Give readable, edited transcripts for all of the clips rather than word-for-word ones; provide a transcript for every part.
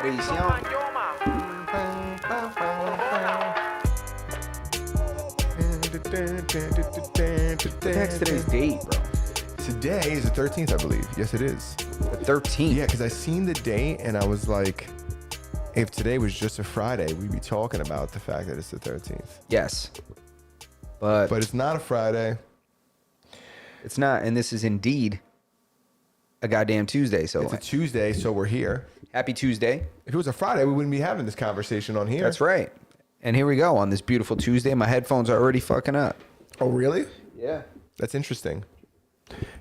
Prisión. Text today's date, bro. Today is the 13th, I believe. Yes, it is. The 13th. Yeah, because I seen the date and I was like, if today was just a Friday, we'd be talking about the fact that it's the 13th. Yes. But it's not a Friday. It's not, and this is indeed a goddamn Tuesday. So It's a Tuesday, so we're here. Happy Tuesday. If it was a Friday, we wouldn't be having this conversation on here. That's right. And here we go on this beautiful Tuesday. My headphones are already fucking up. Oh, really? Yeah. That's interesting.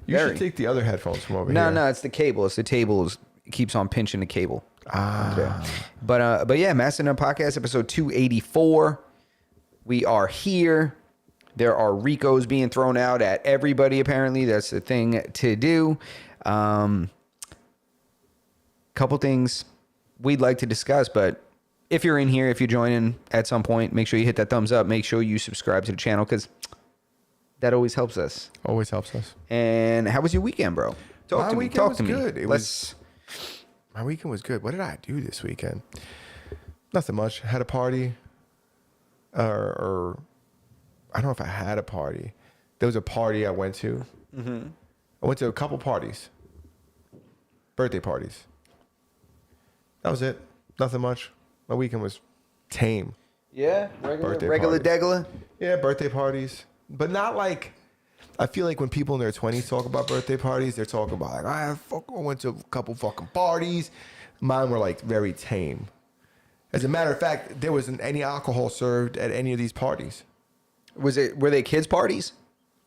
You should take the other headphones from over here. No, it's the cable. It's the table. It keeps on pinching the cable. Ah. But yeah, Mastodon Podcast, episode 284. We are here. There are Ricos being thrown out at everybody, apparently. That's the thing to do. Couple things we'd like to discuss, but if you're in here, if you're joining at some point, make sure you hit that thumbs up. Make sure you subscribe to the channel because that always helps us. Always helps us. And how was your weekend, bro? Talk to me. Talk to me. Good. My weekend was good. What did I do this weekend? Nothing much. Had a party. Or I don't know if I had a party. There was a party I went to. Mm-hmm. I went to a couple parties. Birthday parties. That was it. Nothing much. My weekend was tame. Yeah? Regular degular? Yeah, birthday parties. But not like... I feel like when people in their 20s talk about birthday parties, they're talking about like, I went to a couple fucking parties. Mine were like very tame. As a matter of fact, there wasn't any alcohol served at any of these parties. Were they kids' parties?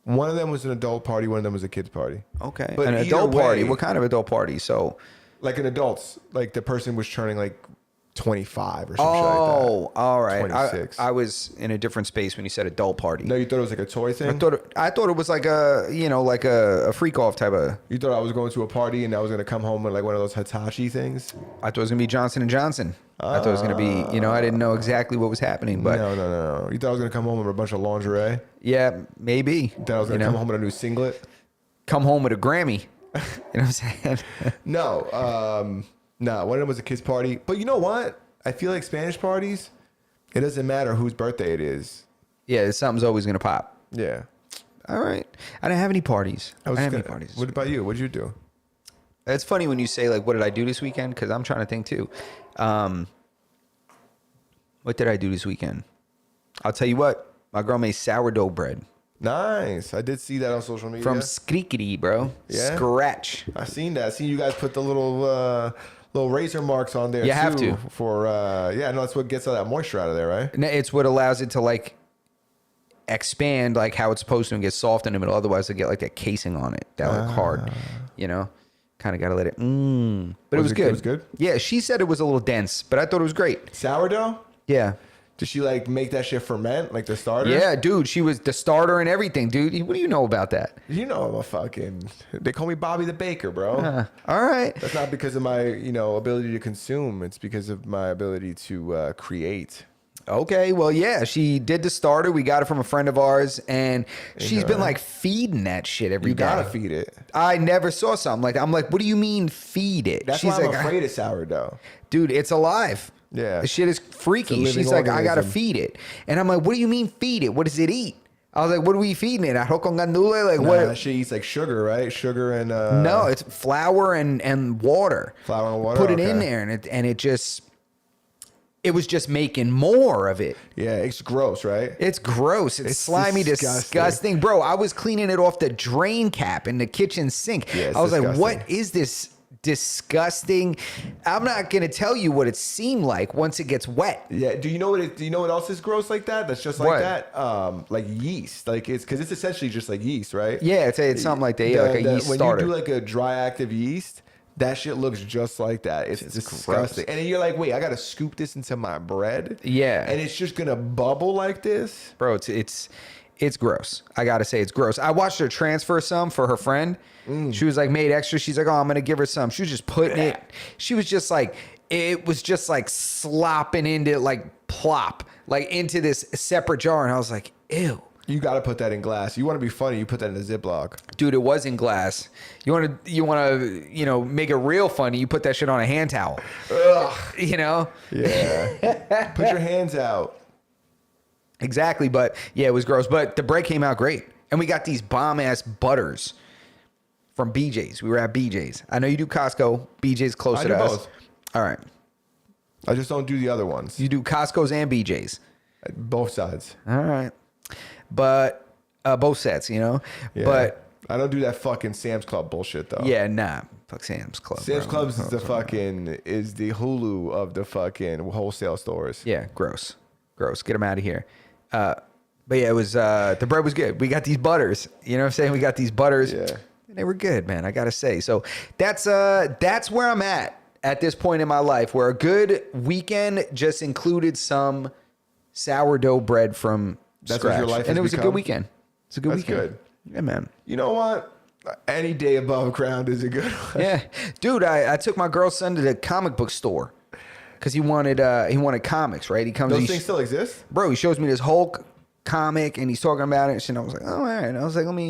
One of them was an adult party. One of them was a kids' party. Okay. But an adult party? What kind of adult party? So, like an adult's, like the person was turning like 25 or some shit like that. Oh, all right. 26. I was in a different space when you said adult party. No, you thought it was like a toy thing? I thought it was like a freak off type of. You thought I was going to a party and I was going to come home with like one of those Hitachi things? I thought it was going to be Johnson & Johnson. I thought it was going to be, I didn't know exactly what was happening. But No. You thought I was going to come home with a bunch of lingerie? Yeah, maybe. You thought I was going to come home with a new singlet? Come home with a Grammy. You know what I'm saying? No. One of them was a kid's party. But you know what? I feel like Spanish parties, it doesn't matter whose birthday it is. Yeah, something's always going to pop. Yeah. All right. I didn't have any parties. I didn't have any parties. What about you? What did you do? It's funny when you say, like, what did I do this weekend? Because I'm trying to think, too. What did I do this weekend? I'll tell you what. My girl made sourdough bread. Nice. I did see that on social media. From Skrikity, bro. Yeah? Scratch. I seen that. I seen you guys put the little razor marks on there, You too. have to. That's what gets all that moisture out of there, right? And it's what allows it to, like, expand, like, how it's supposed to and get soft in the middle. Otherwise, it'll get, like, that casing on it. That, like, hard, Kind of got to let it... But it was good. It was good? Yeah, she said it was a little dense, but I thought it was great. Sourdough? Yeah. Did she, like, make that shit ferment, like the starter? Yeah, dude. She was the starter and everything, dude. What do you know about that? You know I'm a fucking... They call me Bobby the Baker, bro. All right. That's not because of my, ability to consume. It's because of my ability to create. Okay, well, yeah, she did the starter. We got it from a friend of ours, and she's been, like, feeding that shit every day. You gotta feed it. I never saw something. I'm like, what do you mean feed it? That's She's why I'm like, afraid of sourdough. Dude, it's alive. Yeah. The shit is freaky. It's a She's living like, I gotta organism. feed it. And I'm like, what do you mean feed it? What does it eat? I was like, what are we feeding it? Arroz con gandules? Like, Nah, what? that shit eats like sugar, right? Sugar and... No, it's flour and water. Flour and water? Put it in there, and it just... It was just making more of it. Yeah, it's gross, right? It's gross. It's slimy, disgusting. Bro, I was cleaning it off the drain cap in the kitchen sink. Yeah, I was disgusting. like, what is this disgusting? I'm not going to tell you what it seemed like once it gets wet. Yeah. Do you know what else is gross like that? That's just like What? that. Like yeast. Like it's because it's essentially just like yeast, right? Yeah, it's something like that. Yeah, like a yeast when starter. When you do like a dry active yeast, that shit looks just like that. It's disgusting. gross. And then you're like, wait, I got to scoop this into my bread? Yeah. And it's just going to bubble like this? Bro, it's gross. I got to say it's gross. I watched her transfer some for her friend. She was like, made extra. She's like, oh, I'm going to give her some. She was just putting it. She was just like, it was just like slopping into like plop, like into this separate jar. And I was like, ew. You got to put that in glass. You want to be funny, you put that in a Ziploc. Dude, it was in glass. You want to make it real funny, you put that shit on a hand towel. Ugh. You know? Yeah. Put your hands out. Exactly, but yeah, it was gross. But the bread came out great. And we got these bomb-ass butters from BJ's. We were at BJ's. I know you do Costco. BJ's closer to us. Both. All right. I just don't do the other ones. You do Costco's and BJ's. Both sides. All right. But both sets, you know? Yeah. But I don't do that fucking Sam's Club bullshit though. yeah, nah. Fuck Sam's Club. Sam's bro. Club is the Hulu of the fucking wholesale stores. Yeah, gross. Gross. Get them out of here. But yeah, it was the bread was good. We got these butters. You know what I'm saying? We got these butters. Yeah. And they were good, man. I gotta say. So that's where I'm at this point in my life, where a good weekend just included some sourdough bread from That's scratch. what your life has and it was a become? good weekend. It's a good That's weekend. good. Yeah, man. You know what? Any day above ground is a good one. Yeah, dude. I took my girl's son to the comic book store because he wanted comics. Right? He comes. Those things still exist? Bro, he shows me this Hulk comic and he's talking about it and I was like, oh, all right. And I was like, what do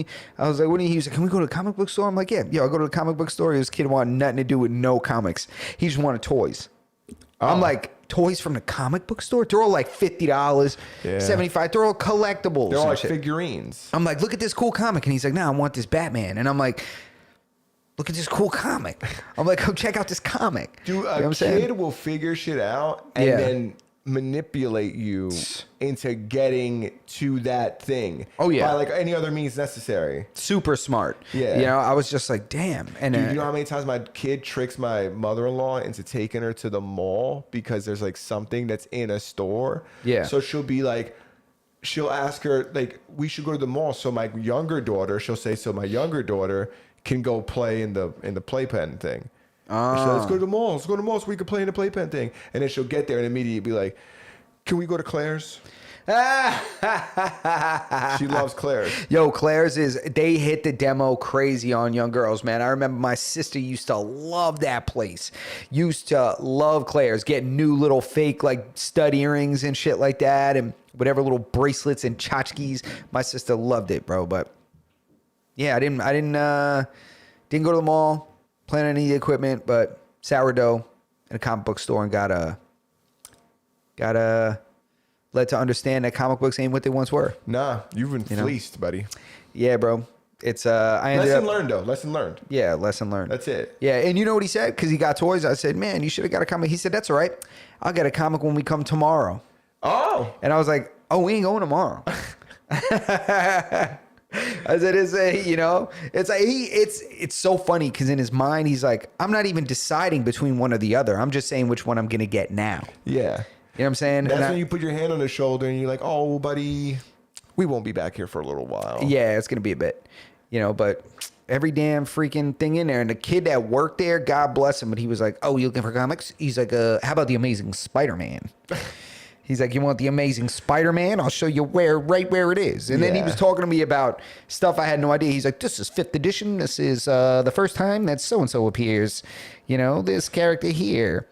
you, he was like, can we go to the comic book store? I'm like, yeah, I'll go to the comic book store. This kid wanted nothing to do with no comics. He just wanted toys. I'm like, toys from the comic book store? They're all like $50, $75. They're all collectibles. They're all and like shit. figurines. I'm like, look at this cool comic. And he's like, nah, I want this Batman. And I'm like, look at this cool comic. I'm like, come check out this comic. Dude, You know what I'm a saying? kid will figure shit out and Yeah. then manipulate you into getting to that thing. Oh, yeah. By like any other means necessary. Super smart. Yeah. You know, I was just like, damn. And Dude, you know how many times my kid tricks my mother-in-law into taking her to the mall because there's like something that's in a store? Yeah. So she'll ask her, like, we should go to the mall. So my younger daughter can go play in the playpen thing. And she'll like, let's go to the mall. Let's go to the mall so we can play in the playpen thing. And then she'll get there and immediately be like, can we go to Claire's? She loves Claire's. Yo, Claire's they hit the demo crazy on young girls, man. I remember my sister used to love that place. Used to love Claire's, getting new little fake like stud earrings and shit like that, and whatever little bracelets and tchotchkes. My sister loved it, bro. But yeah, I didn't go to the mall, plan any of the equipment, but sourdough in a comic book store and got led to understand that comic books ain't what they once were. Nah, you've been fleeced, buddy. Yeah, bro. It's I ended Lesson up, learned, though. Lesson learned. Yeah, lesson learned. That's it. Yeah, and you know what he said? Because he got toys. I said, man, you should have got a comic. He said, that's all right. I'll get a comic when we come tomorrow. Oh. And I was like, oh, we ain't going tomorrow. I said, it's like it's so funny because in his mind he's like, I'm not even deciding between one or the other. I'm just saying which one I'm gonna get now. Yeah. You know what I'm saying? That's when you put your hand on his shoulder and you're like, oh, buddy, we won't be back here for a little while. Yeah, it's gonna be a bit, but every damn freaking thing in there. And the kid that worked there, God bless him, but he was like, oh, you looking for comics? He's like, how about the Amazing Spider-Man? He's like, you want the Amazing Spider-Man? I'll show you right where it is. And then he was talking to me about stuff I had no idea. He's like, this is 5th edition. This is the first time that so-and-so appears. This character here.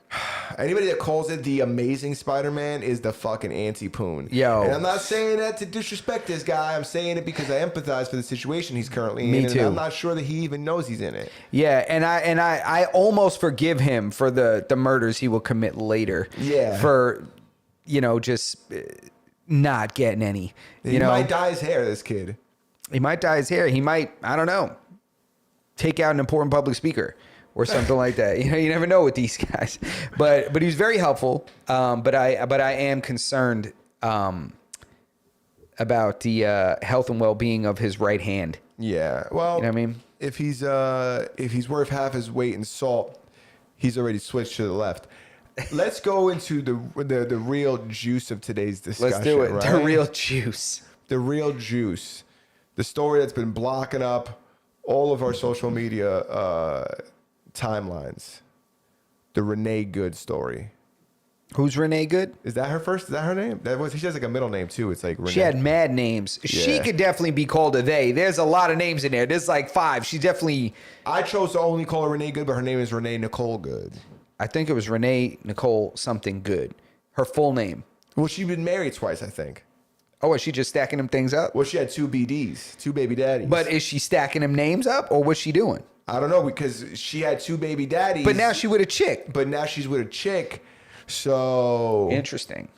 Anybody that calls it the Amazing Spider-Man is the fucking anti-poon. Yo. And I'm not saying that to disrespect this guy. I'm saying it because I empathize for the situation he's currently in. Me too. And I'm not sure that he even knows he's in it. Yeah, and I almost forgive him for the murders he will commit later. Yeah. For... just not getting any. He might dye his hair, this kid. He might dye his hair. He might, I don't know, take out an important public speaker or something like that. You never know with these guys. But he was very helpful. But I am concerned about the health and well-being of his right hand. Yeah. Well, you know what I mean? If he's worth half his weight in salt, he's already switched to the left. Let's go into the real juice of today's discussion. Let's do it. Right? The real juice. The real juice. The story that's been blocking up all of our social media timelines. The Renne Good story. Who's Renne Good? Is that her first? Is that her name? She has like a middle name too. It's like Renne. She had mad names. Yeah. She could definitely be called a they. There's a lot of names in there. There's like 5. She definitely... I chose to only call her Renne Good, but her name is Renne Nicole Good. I think it was Renne Nicole something Good. Her full name. Well, she's been married twice, I think. Oh, is she just stacking them things up? Well, she had two BDs, two baby daddies. But is she stacking them names up, or what's she doing? I don't know, because she had two baby daddies. But now she with a chick. But now she's with a chick. So Interesting.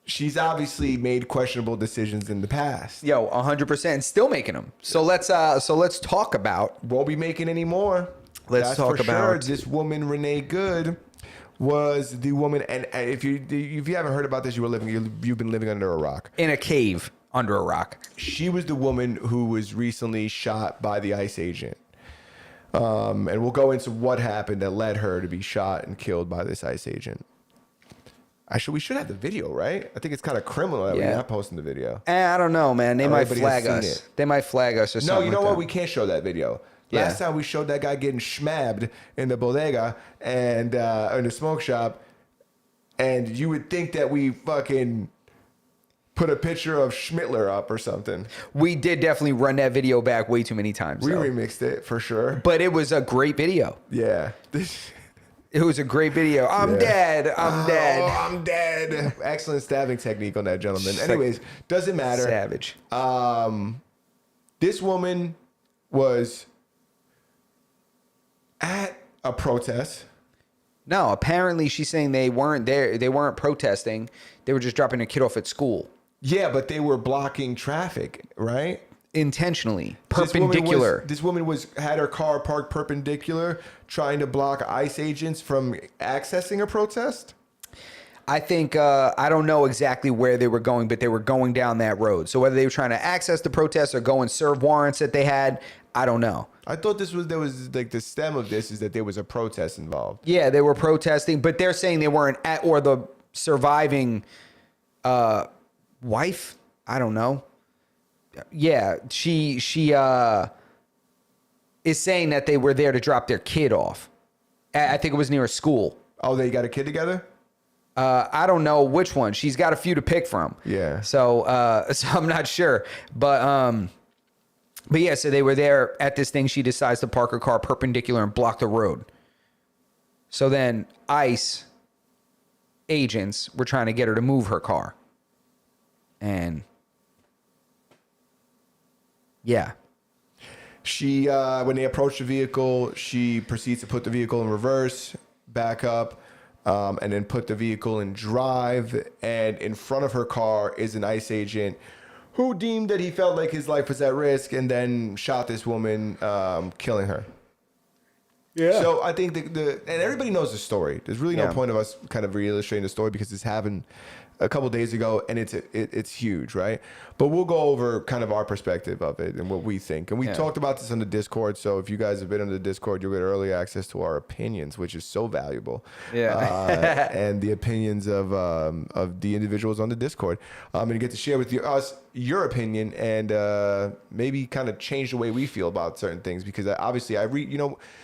she's obviously made questionable decisions in the past. Yo, 100%, still making them. So let's talk about. Won't be making any more. Let's That's talk for about sure. This woman, Renne Good, was the woman, and if you haven't heard about this, you've been living under a rock. In a cave under a rock. She was the woman who was recently shot by the ICE agent. And we'll go into what happened that led her to be shot and killed by this ICE agent. Actually, we should have the video, right? I think it's kind of criminal that we're not posting the video. I don't know, man. They might Everybody flag has seen us. it. They might flag us or something. No, you know like what? that. We can't show that video. Yeah. Last time we showed that guy getting schmabbed in the bodega and in the smoke shop, and you would think that we fucking put a picture of Schmittler up or something. We did definitely run that video back way too many times. We though. remixed it for sure. But it was a great video. Yeah. It was a great video. I'm dead. I'm dead. Oh, I'm dead. Excellent stabbing technique on that gentleman. Anyways, doesn't matter. Savage. This woman was at a protest. No, apparently she's saying they weren't there. They weren't protesting. They were just dropping a kid off at school. Yeah, but they were blocking traffic, right? Intentionally. Perpendicular. This woman had her car parked perpendicular, trying to block ICE agents from accessing a protest. I think, I don't know exactly where they were going, but they were going down that road. So whether they were trying to access the protest or go and serve warrants that they had, I don't know. I thought there was like the stem of this is that there was a protest involved. Yeah, they were protesting, but they're saying they weren't at, or the surviving wife, I don't know. Yeah, she is saying that they were there to drop their kid off. I think it was near a school. Oh, they got a kid together? I don't know which one. She's got a few to pick from. Yeah. So I'm not sure. But yeah, so they were there at this thing. She decides to park her car perpendicular and block the road. So then ICE agents were trying to get her to move her car. And yeah. She, when they approach the vehicle, she proceeds to put the vehicle in reverse, back up, and then put the vehicle in drive. And in front of her car is an ICE agent who deemed that he felt like his life was at risk and then shot this woman, killing her. Yeah. So I think and everybody knows the story. There's really no point of us kind of re-illustrating the story because this happened a couple days ago, and it's huge, right? But we'll go over kind of our perspective of it and what we think. And we talked about this on the Discord, so if you guys have been on the Discord, you'll get early access to our opinions, which is so valuable. Yeah. And the opinions of the individuals on the Discord. And you get to share with us your opinion and maybe kind of change the way we feel about certain things, because obviously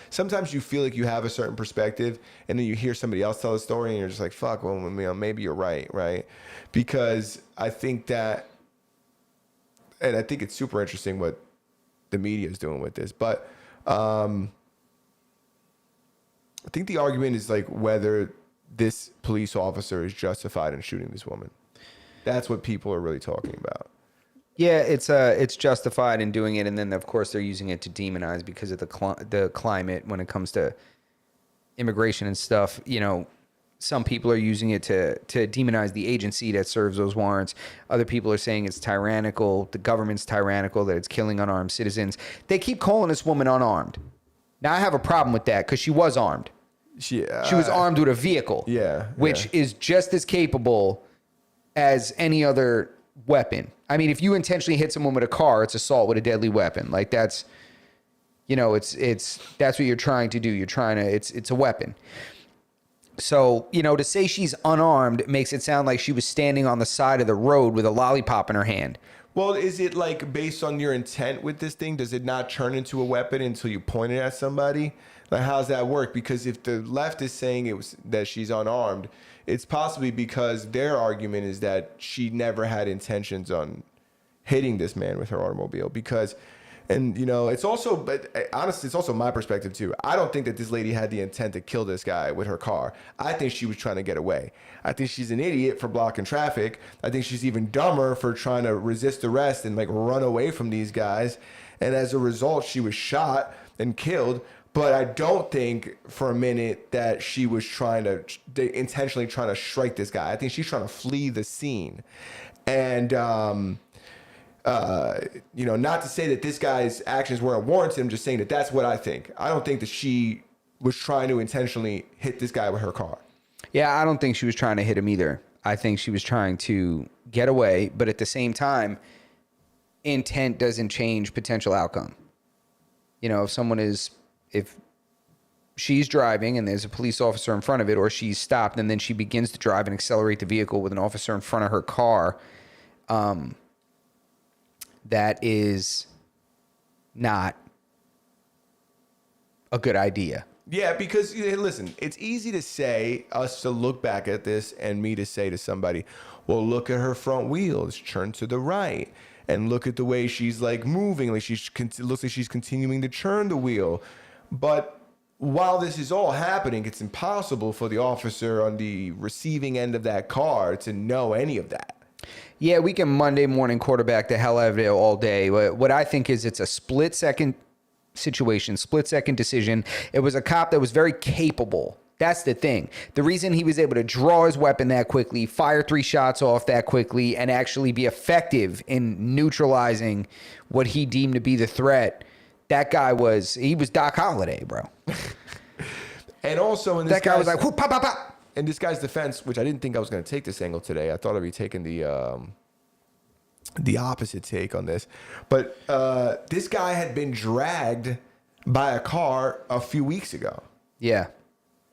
sometimes you feel like you have a certain perspective and then you hear somebody else tell a story and you're just like, fuck, well, maybe you're right? Because I think that, and I think it's super interesting what the media is doing with this, but I think the argument is like whether this police officer is justified in shooting this woman. That's what people are really talking about. Yeah, it's justified in doing it, and then of course they're using it to demonize because of the climate when it comes to immigration and stuff. You know, some people are using it to demonize the agency that serves those warrants. Other people are saying it's tyrannical, the government's tyrannical, that it's killing unarmed citizens. They keep calling this woman unarmed. Now I have a problem with that because she was armed. She was armed with a vehicle. Which is just as capable as any other weapon. I mean, if you intentionally hit someone with a car, it's assault with a deadly weapon. Like that's what you're trying to do. It's a weapon. So, to say she's unarmed makes it sound like she was standing on the side of the road with a lollipop in her hand. Well, is it like based on your intent with this thing? Does it not turn into a weapon until you point it at somebody? Like, how does that work? Because if the left is saying that she's unarmed, it's possibly because their argument is that she never had intentions on hitting this man with her automobile. Because And, you know, it's also, but honestly, it's also my perspective too. I don't think that this lady had the intent to kill this guy with her car. I think she was trying to get away. I think she's an idiot for blocking traffic. I think she's even dumber for trying to resist arrest and like run away from these guys. And as a result, she was shot and killed. But I don't think for a minute that she was intentionally trying to strike this guy. I think she's trying to flee the scene. And, you know, not to say that this guy's actions weren't warranted. I'm just saying that that's what I think. I don't think that she was trying to intentionally hit this guy with her car. Yeah, I don't think she was trying to hit him either. I think she was trying to get away, but at the same time, intent doesn't change potential outcome. You know, if she's driving and there's a police officer in front of it, or she's stopped and then she begins to drive and accelerate the vehicle with an officer in front of her car, that is not a good idea. Yeah, because hey, listen, it's easy to look back at this and me to say to somebody, well, look at her front wheels, turn to the right, and look at the way she's like moving, like looks like she's continuing to turn the wheel. But while this is all happening, it's impossible for the officer on the receiving end of that car to know any of that. Yeah, we can Monday morning quarterback the hell out of it all day. What I think is it's a split-second situation, split-second decision. It was a cop that was very capable. That's the thing. The reason he was able to draw his weapon that quickly, fire 3 shots off that quickly, and actually be effective in neutralizing what he deemed to be the threat, that guy was Doc Holliday, bro. And also in this that guy was like, whoop, pop, pop, pop. In this guy's defense, which I didn't think I was going to take this angle today. I thought I'd be taking the opposite take on this. But this guy had been dragged by a car a few weeks ago. Yeah.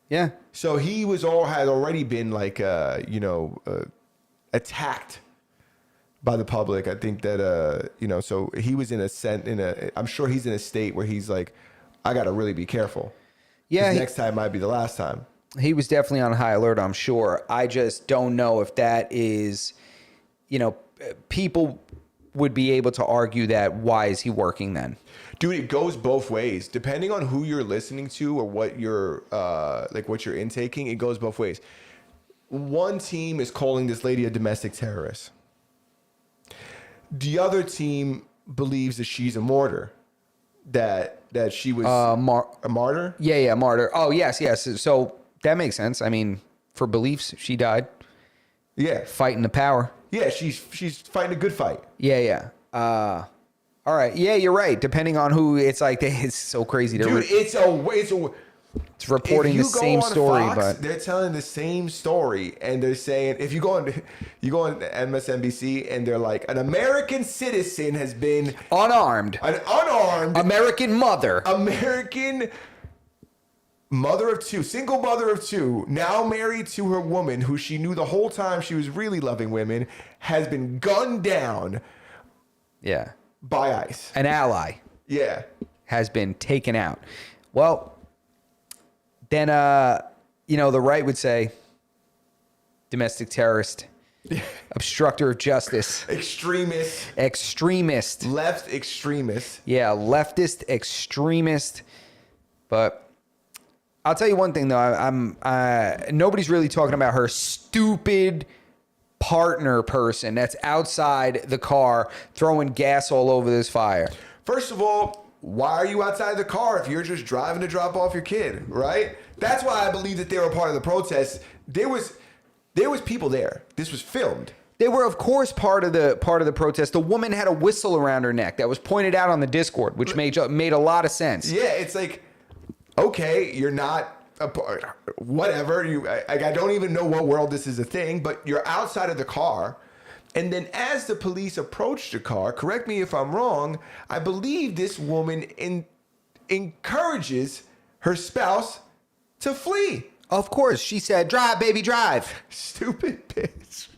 Yeah. So he had already been like, attacked by the public. I think that, so he was I'm sure he's in a state where he's like, I got to really be careful. Yeah. Next time might be the last time. He was definitely on high alert, I'm sure. I just don't know if that is, people would be able to argue that why is he working then? Dude, it goes both ways. Depending on who you're listening to or what you're intaking, it goes both ways. One team is calling this lady a domestic terrorist. The other team believes that she's a martyr. That she was a martyr? Yeah, martyr. Oh, yes. So that makes sense. I mean, for beliefs, she died. Yeah. Fighting the power. Yeah, she's fighting a good fight. Yeah. All right. Yeah, you're right. Depending on who, it's like, it's so crazy. Dude, it's reporting the same story, Fox, but they're telling the same story, and they're saying if you go on MSNBC and they're like, an American citizen has been unarmed American mother of 2, single mother of 2, now married to her woman who she knew the whole time she was really loving women, has been gunned down. Yeah. By ICE. An ally. Yeah. Has been taken out. Well, then, the right would say domestic terrorist, obstructor of justice, extremist, left extremist. Yeah, leftist extremist. But I'll tell you one thing though, nobody's really talking about her stupid partner person that's outside the car throwing gas all over this fire. First of all, why are you outside the car if you're just driving to drop off your kid, right? That's why I believe that they were part of the protest. There was people there. This was filmed. They were, of course, part of the protest. The woman had a whistle around her neck that was pointed out on the Discord, which made a lot of sense. Yeah, it's like, okay, you're not whatever. I don't even know what world this is a thing, but you're outside of the car. And then as the police approached the car, correct me if I'm wrong, I believe this woman encourages her spouse to flee. Of course. She said, drive, baby, drive. Stupid bitch.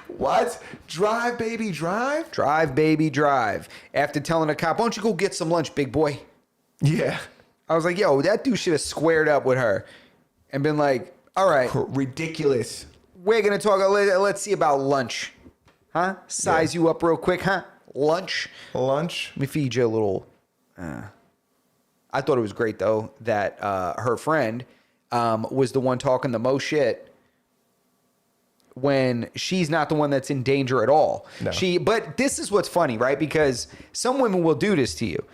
What? Drive, baby, drive? Drive, baby, drive. After telling the cop, why don't you go get some lunch, big boy? Yeah. I was like, yo, that dude should have squared up with her and been like, all right. Ridiculous. We're going to talk, let's see about lunch. Huh? Size you up real quick, huh? lunch. Lunch. Let me feed you a little. I thought it was great though that her friend was the one talking the most shit when she's not the one that's in danger at all. No. But this is what's funny, right? Because some women will do this to you.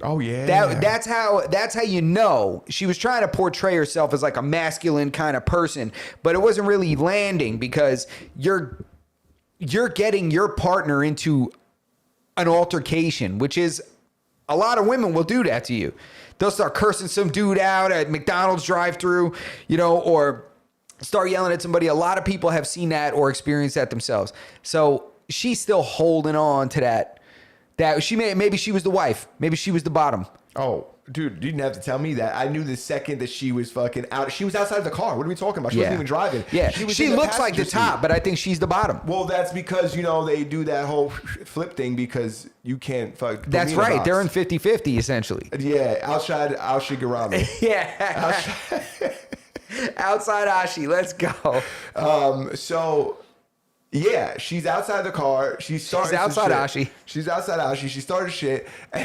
Oh yeah. That's how you know she was trying to portray herself as like a masculine kind of person, but it wasn't really landing because you're getting your partner into an altercation, which is a lot of women will do that to you. They'll start cursing some dude out at McDonald's drive-through, or start yelling at somebody. A lot of people have seen that or experienced that themselves. So she's still holding on to that maybe she was the wife, maybe she was the bottom. Oh, dude, you didn't have to tell me that. I knew the second that she was fucking out. She was outside the car. What are we talking about? She wasn't even driving. Yeah, she looks like the seat. top, but I think she's the bottom. Well, that's because, they do that whole flip thing because you can't fuck. That's right. They're in 50-50 essentially. Yeah, outside Ashi Garami. Yeah. Outside Ashi. Let's go. So... yeah, she's outside the car. She's outside Ashi. She's outside Ashi. She started shit. And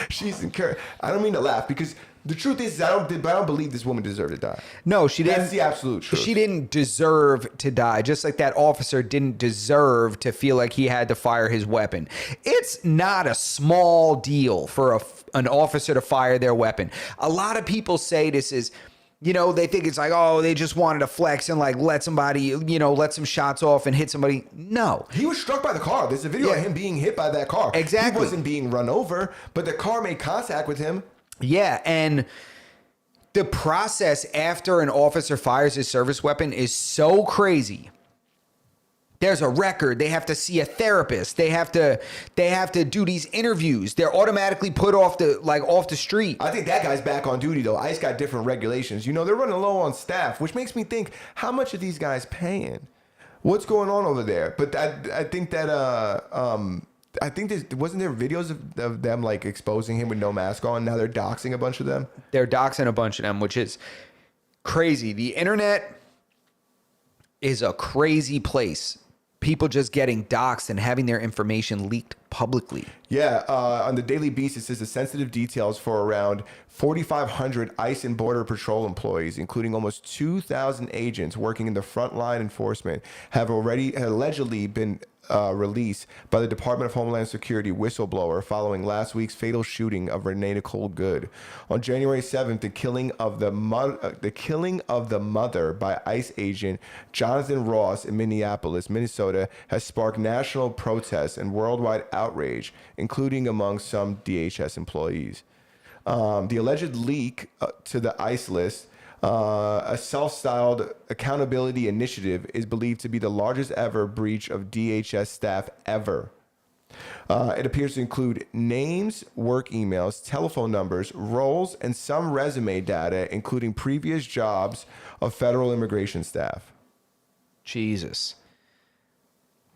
she's encouraged. I don't mean to laugh because the truth is I don't believe this woman deserved to die. No, she didn't. That's the absolute truth. She didn't deserve to die, just like that officer didn't deserve to feel like he had to fire his weapon. It's not a small deal for an officer to fire their weapon. A lot of people say this is... they think it's like, oh, they just wanted to flex and like let somebody, let some shots off and hit somebody. No. He was struck by the car. There's a video of him being hit by that car. Exactly. He wasn't being run over, but the car made contact with him. Yeah. And the process after an officer fires his service weapon is so crazy. There's a record. They have to see a therapist. They have to do these interviews. They're automatically put off the street. I think that guy's back on duty though. ICE got different regulations. They're running low on staff, which makes me think, how much are these guys paying? What's going on over there? But I think that I think wasn't there videos of them like exposing him with no mask on. Now they're doxing a bunch of them. They're doxing a bunch of them, which is crazy. The internet is a crazy place. People just getting doxxed and having their information leaked publicly. Yeah, on the Daily Beast, it says the sensitive details for around 4,500 ICE and Border Patrol employees, including almost 2,000 agents working in the frontline enforcement, have allegedly been released by the Department of Homeland Security whistleblower following last week's fatal shooting of Renne Nicole Good. On January 7th, the killing of the mother by ICE agent Jonathan Ross in Minneapolis, Minnesota, has sparked national protests and worldwide outrage, including among some DHS employees. The alleged leak to the ICE list, a self-styled accountability initiative, is believed to be the largest ever breach of DHS staff ever. It appears to include names, work emails, telephone numbers, roles, and some resume data, including previous jobs of federal immigration staff. Jesus.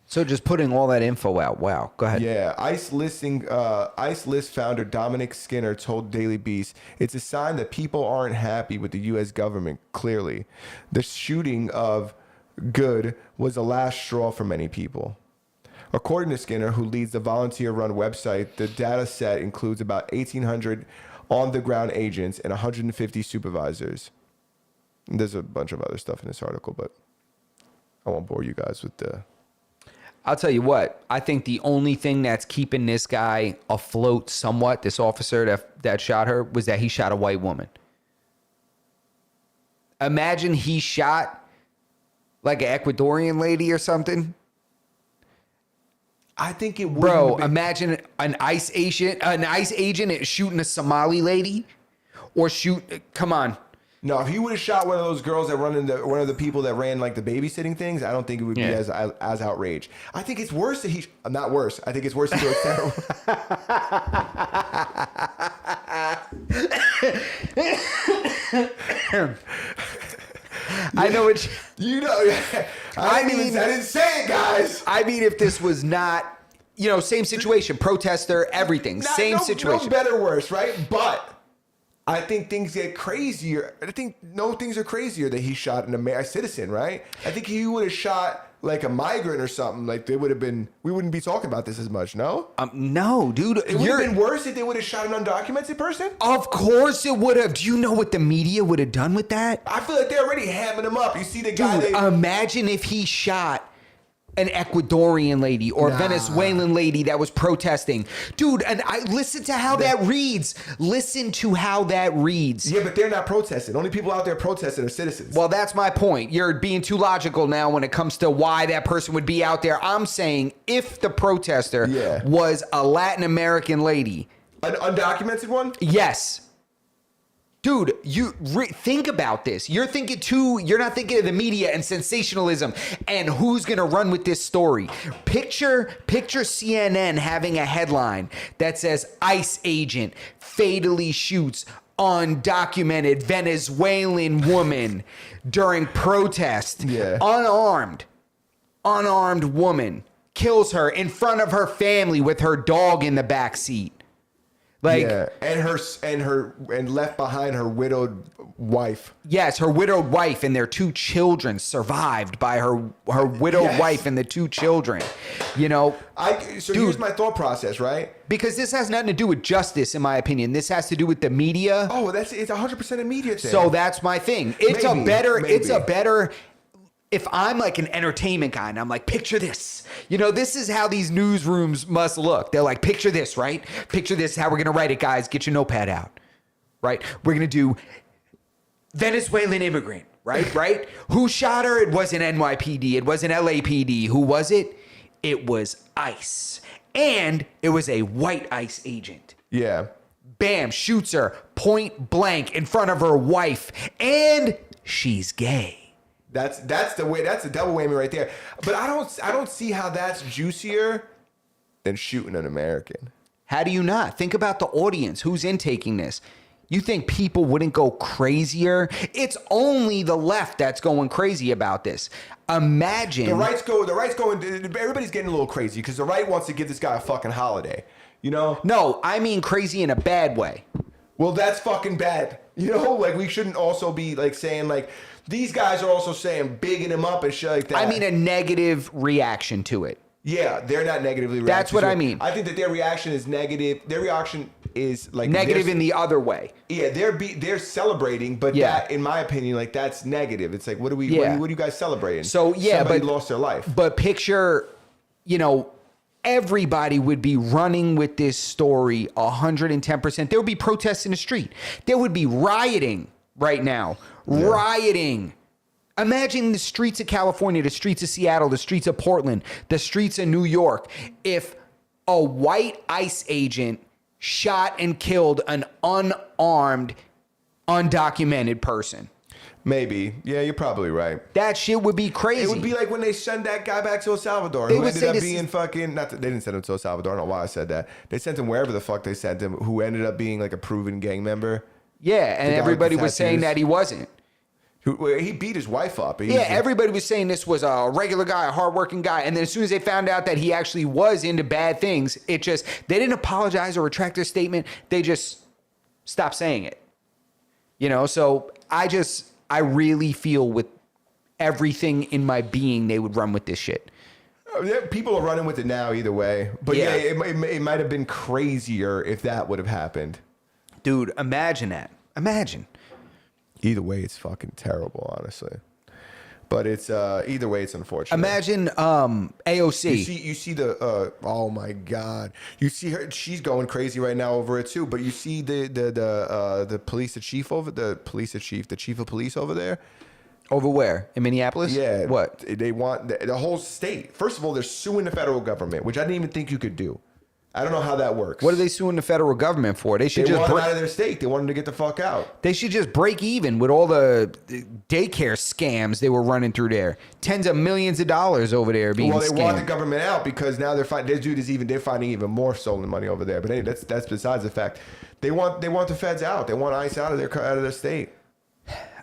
So just putting all that info out. Wow. Go ahead. Yeah. ICE List founder Dominic Skinner told Daily Beast, it's a sign that people aren't happy with the U.S. government, clearly. The shooting of Good was the last straw for many people. According to Skinner, who leads the volunteer-run website, the data set includes about 1,800 on-the-ground agents and 150 supervisors. And there's a bunch of other stuff in this article, but I won't bore you guys with the... I'll tell you what, I think the only thing that's keeping this guy afloat somewhat, this officer that shot her, was that he shot a white woman. Imagine he shot like an Ecuadorian lady or something. I think it would. Bro, imagine an ICE agent shooting a Somali lady or come on. No, if he would have shot one of those girls that one of the people that ran like the babysitting things, I don't think it would be as outraged. I think it's worse that not worse. I think it's worse to go terrible. I know what I didn't say it, guys. I mean, if this was not, same situation, protester, everything, same situation. No better, worse, right? But I think things get crazier. I think no things are crazier that he shot a citizen, right? I think he would have shot like a migrant or something. Like we wouldn't be talking about this as much, no? No, dude. It would have been worse if they would have shot an undocumented person? Of course it would have. Do you know what the media would have done with that? I feel like they're already hamming him up. You see the guy. Dude, imagine if he shot an Ecuadorian lady or Venezuelan lady that was protesting. Dude, and I listen to how that reads. Listen to how that reads. Yeah, but they're not protesting. Only people out there protesting are citizens. Well, that's my point. You're being too logical now when it comes to why that person would be out there. I'm saying if the protester was a Latin American lady. An undocumented one? Yes. Dude, think about this. You're not thinking of the media and sensationalism and who's going to run with this story. Picture CNN having a headline that says ICE agent fatally shoots undocumented Venezuelan woman during protest. Yeah. Unarmed woman kills her in front of her family with her dog in the back seat. And left behind her widowed wife. Yes, her widowed wife and their 2 children survived by her widowed wife and the 2 children. You know, here's my thought process, right? Because this has nothing to do with justice, in my opinion. This has to do with the media. Oh, it's 100% a media thing. So that's my thing. It's a better. If I'm like an entertainment guy and I'm like, picture this, this is how these newsrooms must look. They're like, picture this, right? Picture this, how we're going to write it, guys. Get your notepad out, right? We're going to do Venezuelan immigrant, right? Right? Who shot her? It wasn't NYPD. It wasn't LAPD. Who was it? It was ICE. And it was a white ICE agent. Yeah. Bam, shoots her point blank in front of her wife. And she's gay. That's the way. That's a double whammy right there. But I don't see how that's juicier than shooting an American. How do you not? Think about the audience. Who's intaking this? You think people wouldn't go crazier? It's only the left that's going crazy about this. Imagine the right's going. Everybody's getting a little crazy because the right wants to give this guy a fucking holiday. No, I mean crazy in a bad way. Well, that's fucking bad. Like we shouldn't also be like saying like. These guys are also saying bigging him up and shit like that. I mean a negative reaction to it. Yeah, they're not negatively reacting. That's what I mean. I think that their reaction is negative. Their reaction is like negative in the other way. Yeah, they're celebrating, but that, in my opinion, like that's negative. It's like, what are you guys celebrating? So somebody lost their life. But picture, everybody would be running with this story 110%. There would be protests in the street. There would be rioting right now. Rioting. Imagine the streets of California, the streets of Seattle, the streets of Portland, the streets of New York. If a white ICE agent shot and killed an unarmed, undocumented person. Maybe. Yeah, you're probably right. That shit would be crazy. It would be like when they sent that guy back to El Salvador. Who ended up being fucking... they didn't send him to El Salvador. I don't know why I said that. They sent him wherever the fuck they sent him, who ended up being like a proven gang member. Yeah, and everybody was saying that he wasn't. He beat his wife up. Everybody was saying this was a regular guy, a hardworking guy. And then as soon as they found out that he actually was into bad things, they didn't apologize or retract their statement. They just stopped saying it. So I really feel with everything in my being, they would run with this shit. People are running with it now either way. But it might have been crazier if that would have happened. Dude, imagine that. Imagine. Either way, it's fucking terrible, honestly. But it's either way, it's unfortunate. Imagine AOC. You see the oh my god, you see her. She's going crazy right now over it too. But you see the chief of police over there. Over where? In Minneapolis? Yeah. What? They want the whole state. First of all, they're suing the federal government, which I didn't even think you could do. I don't know how that works. What are they suing the federal government for? They want them out of their state. They want them to get the fuck out. They should just break even with all the daycare scams they were running through there. Tens of millions of dollars over there being scammed. Well, they want the government out because now they're finding even more stolen money over there. But anyway, that's besides the fact. They want the feds out. They want ICE out of their state.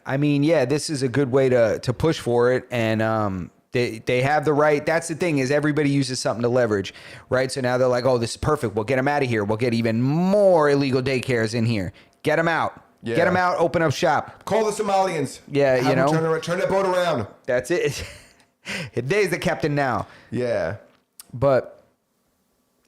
I mean, yeah, this is a good way to push for it, and They have the right. That's the thing, is everybody uses something to leverage, right? So now they're like, oh, this is perfect. We'll get them out of here. We'll get even more illegal daycares in here. Get them out. Yeah. Get them out, open up shop. Call the Somalians. Yeah, Have you know. them turn that boat around. That's it. There's the captain now. Yeah. But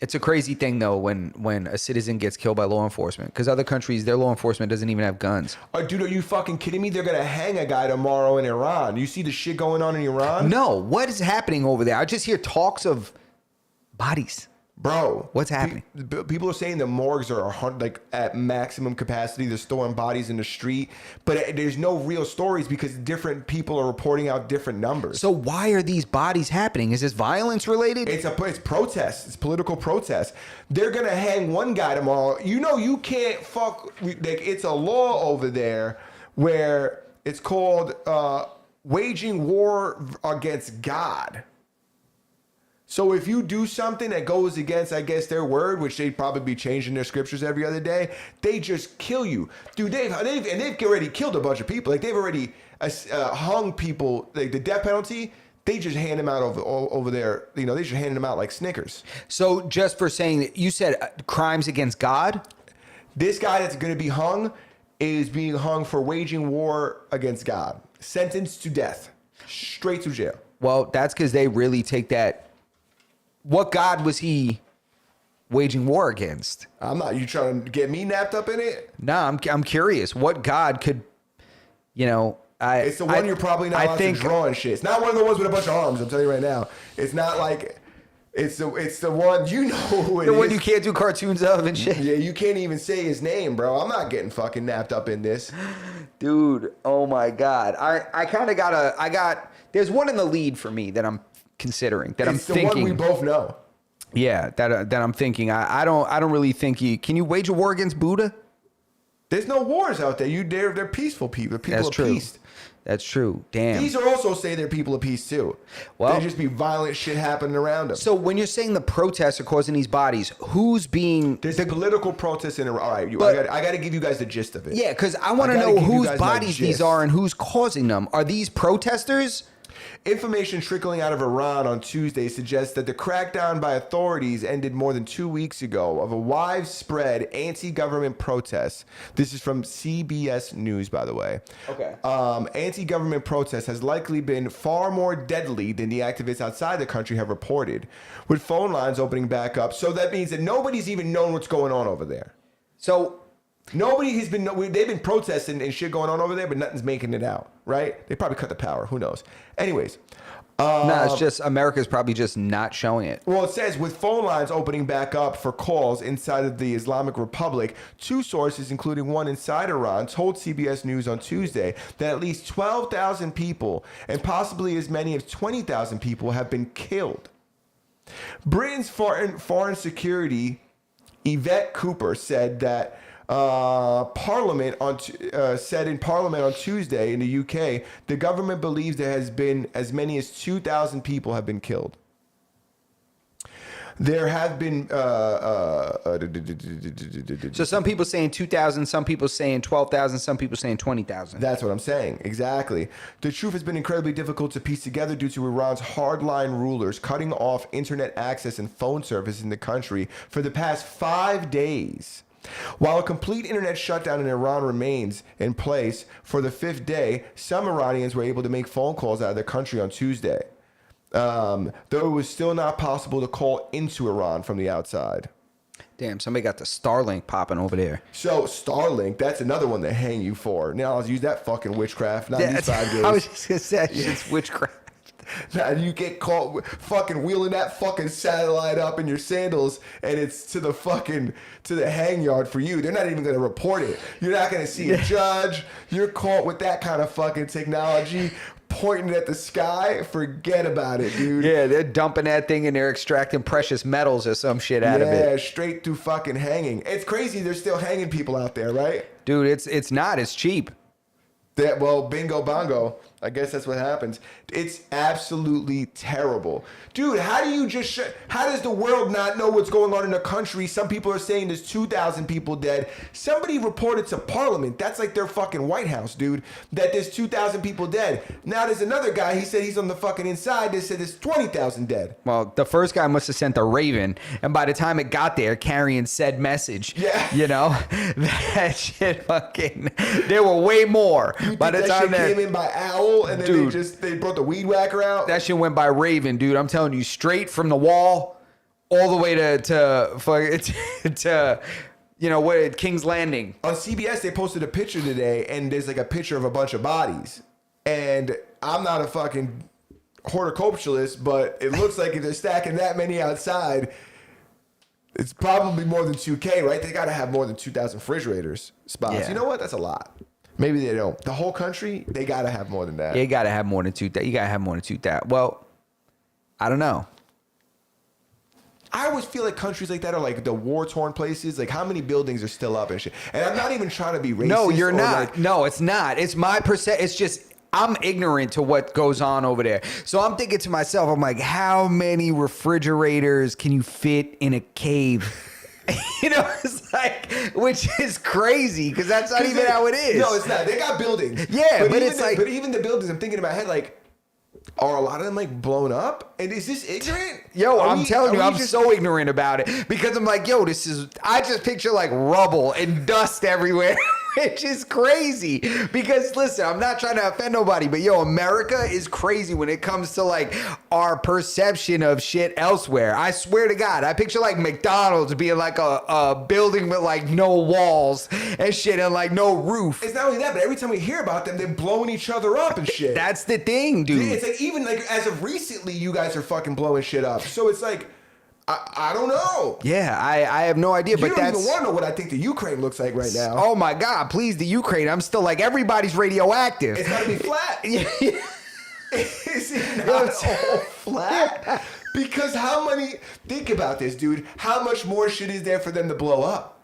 it's a crazy thing, though, when a citizen gets killed by law enforcement. Because other countries, their law enforcement doesn't even have guns. Oh, dude, are you fucking kidding me? They're going to hang a guy tomorrow in Iran. You see the shit going on in Iran? No, what is happening over there? I just hear talks of bodies. Bro. What's happening? People are saying the morgues are like at maximum capacity. They're storing bodies in the street. But there's no real stories because different people are reporting out different numbers. So why are these bodies happening? Is this violence related? It's protest. It's political protest. They're gonna hang one guy tomorrow. You know you can't fuck. Like it's a law over there where it's called waging war against God. So if you do something that goes against, I guess, their word, which they'd probably be changing their scriptures every other day, they just kill you, dude. They've already killed a bunch of people. Like they've already hung people. Like the death penalty, they just hand them out over there. You know, they just hand them out like Snickers. So just for saying that, you said crimes against God. This guy that's going to be hung is being hung for waging war against God, sentenced to death, straight to jail. Well, that's because they really take that. What God was he waging war against? I'm not. You trying to get me napped up in it? No, I'm curious. What God could, you know? It's the one you're probably not allowed to draw and shit. It's not one of the ones with a bunch of arms. I'm telling you right now. It's not like it's the one you know who it is. The one you can't do cartoons of and shit. Yeah, you can't even say his name, bro. I'm not getting fucking napped up in this, dude. Oh my God. I kind of got. There's one in the lead for me that I'm considering that I'm thinking. It's the one we both know. Yeah, that I'm thinking. I don't really think can you wage a war against Buddha? There's no wars out there. They're peaceful people. People That's of true. peace. That's true. Damn. These are also say they're people of peace too. Well, they just be violent shit happening around them. So when you're saying the protests are causing these bodies, who's being? There's political protests in Iran. All right, I got to give you guys the gist of it. Yeah, because I want to know whose bodies these are and who's causing them. Are these protesters? Information trickling out of Iran on Tuesday suggests that the crackdown by authorities ended more than 2 weeks ago of a widespread anti-government protest. This is from CBS News, by the way. Okay. Anti-government protest has likely been far more deadly than the activists outside the country have reported, with phone lines opening back up. So that means that nobody's even known what's going on over there. So nobody has been. They've been protesting and shit going on over there, but nothing's making it out. Right? They probably cut the power. Who knows? Anyways. No, it's just America's probably just not showing it. Well, it says with phone lines opening back up for calls inside of the Islamic Republic, two sources, including one inside Iran, told CBS News on Tuesday that at least 12,000 people and possibly as many as 20,000 people have been killed. Britain's foreign security Yvette Cooper said that Parliament said in Parliament on Tuesday in the UK, the government believes there has been as many as 2,000 people have been killed. There have been so some people saying 2,000, some people saying 12,000, some people saying 20,000. That's what I'm saying. Exactly. The truth has been incredibly difficult to piece together due to Iran's hardline rulers cutting off internet access and phone service in the country for the past 5 days. While a complete internet shutdown in Iran remains in place for the 5th day, some Iranians were able to make phone calls out of their country on Tuesday, though it was still not possible to call into Iran from the outside. Damn, somebody got the Starlink popping over there. So Starlink, that's another one they hang you for. Now I'll use that fucking witchcraft, not these 5 days. I was just going to say, it's witchcraft. Now you get caught fucking wheeling that fucking satellite up in your sandals, and it's to the hang yard for you. They're not even gonna report it. You're not gonna see a judge. You're caught with that kind of fucking technology pointing at the sky. Forget about it, dude. Yeah, they're dumping that thing and they're extracting precious metals or some shit out of it. Yeah, straight to fucking hanging. It's crazy. They're still hanging people out there, right? Dude, it's not. It's cheap. Well, bingo bongo. I guess that's what happens. It's absolutely terrible. Dude, how do you just how does the world not know what's going on in the country? Some people are saying there's 2,000 people dead. Somebody reported to Parliament, that's like their fucking White House, dude, that there's 2,000 people dead. Now there's another guy, he said he's on the fucking inside, they said there's 20,000 dead. Well, the first guy must have sent the Raven, and by the time it got there, carrying said message, you know, that shit fucking, there were way more. By the time that shit came in by owl, and then dude, they brought the weed whacker out. That shit went by Raven, dude. I'm telling you, straight from the wall all the way to you know what, King's Landing. On CBS, they posted a picture today, and there's like a picture of a bunch of bodies. And I'm not a fucking horticulturalist, but it looks like if they're stacking that many outside, it's probably more than 2K, right? They got to have more than 2,000 refrigerators spots. Yeah. You know what? That's a lot. Maybe they don't. The whole country, they got to have more than that. Yeah, you got to have more than 2,000. You got to have more than 2,000. Well, I don't know. I always feel like countries like that are like the war-torn places. Like, how many buildings are still up and shit? And I'm not even trying to be racist. No, you're not. Like, no, it's not. It's my percent. It's just, I'm ignorant to what goes on over there. So I'm thinking to myself, I'm like, how many refrigerators can you fit in a cave? You know, it's like, which is crazy because that's not even how it is. No, it's not. They got buildings. Yeah, but it's like, but even the buildings, I'm thinking in my head, like, are a lot of them like blown up? And is this ignorant? Yo, I'm telling you, I'm so ignorant about it because I'm like, yo, I just picture like rubble and dust everywhere. Which is crazy because listen, I'm not trying to offend nobody, but yo, America is crazy when it comes to like our perception of shit elsewhere. I swear to God, I picture like McDonald's being like a building with like no walls and shit and like no roof. It's not only that, but every time we hear about them, they're blowing each other up and shit. That's the thing, dude. It's like even like as of recently, you guys are fucking blowing shit up. So it's like, I don't know. Yeah, I have no idea. You don't even want to know what I think the Ukraine looks like right now. Oh my God, please, the Ukraine. I'm still like, everybody's radioactive. It's got to be flat. Is it not all flat? Because think about this, dude. How much more shit is there for them to blow up?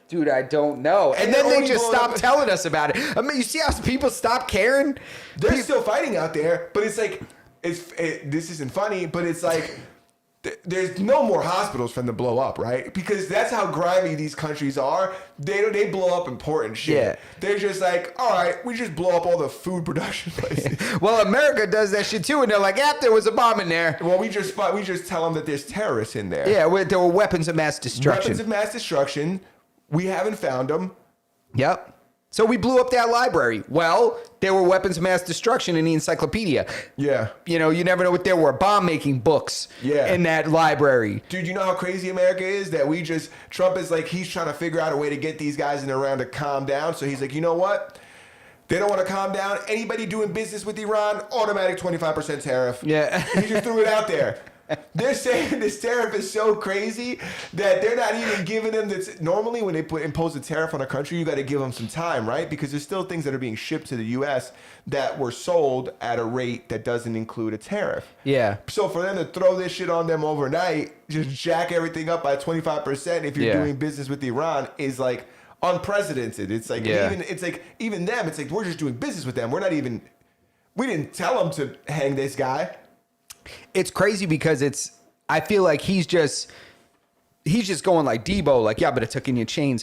Dude, I don't know. And then they just stopped telling us about it. I mean, you see how people stop caring? They're still fighting out there, but it's like, this isn't funny, but it's like, there's no more hospitals for them to blow up, right? Because that's how grimy these countries are. They blow up important shit. Yeah. They're just like, all right, we just blow up all the food production places. Well, America does that shit too, and they're like, there was a bomb in there. Well, we just tell them that there's terrorists in there. Yeah, there were weapons of mass destruction. Weapons of mass destruction. We haven't found them. Yep. So we blew up that library. Well, there were weapons of mass destruction in the encyclopedia. Yeah. You know, you never know what there were. Bomb-making books in that library. Dude, you know how crazy America is? That Trump is like, he's trying to figure out a way to get these guys in Iran to calm down. So he's like, you know what? They don't want to calm down. Anybody doing business with Iran, automatic 25% tariff. Yeah. He just threw it out there. They're saying this tariff is so crazy that they're not even giving them this. Normally, when they impose a tariff on a country, you got to give them some time, right? Because there's still things that are being shipped to the U.S. that were sold at a rate that doesn't include a tariff. Yeah. So for them to throw this shit on them overnight, just jack everything up by 25% if you're doing business with Iran is like unprecedented. It's like even them. It's like we're just doing business with them. We didn't tell them to hang this guy. It's crazy because I feel like he's just going like Debo, like, yeah, but it took in your chains.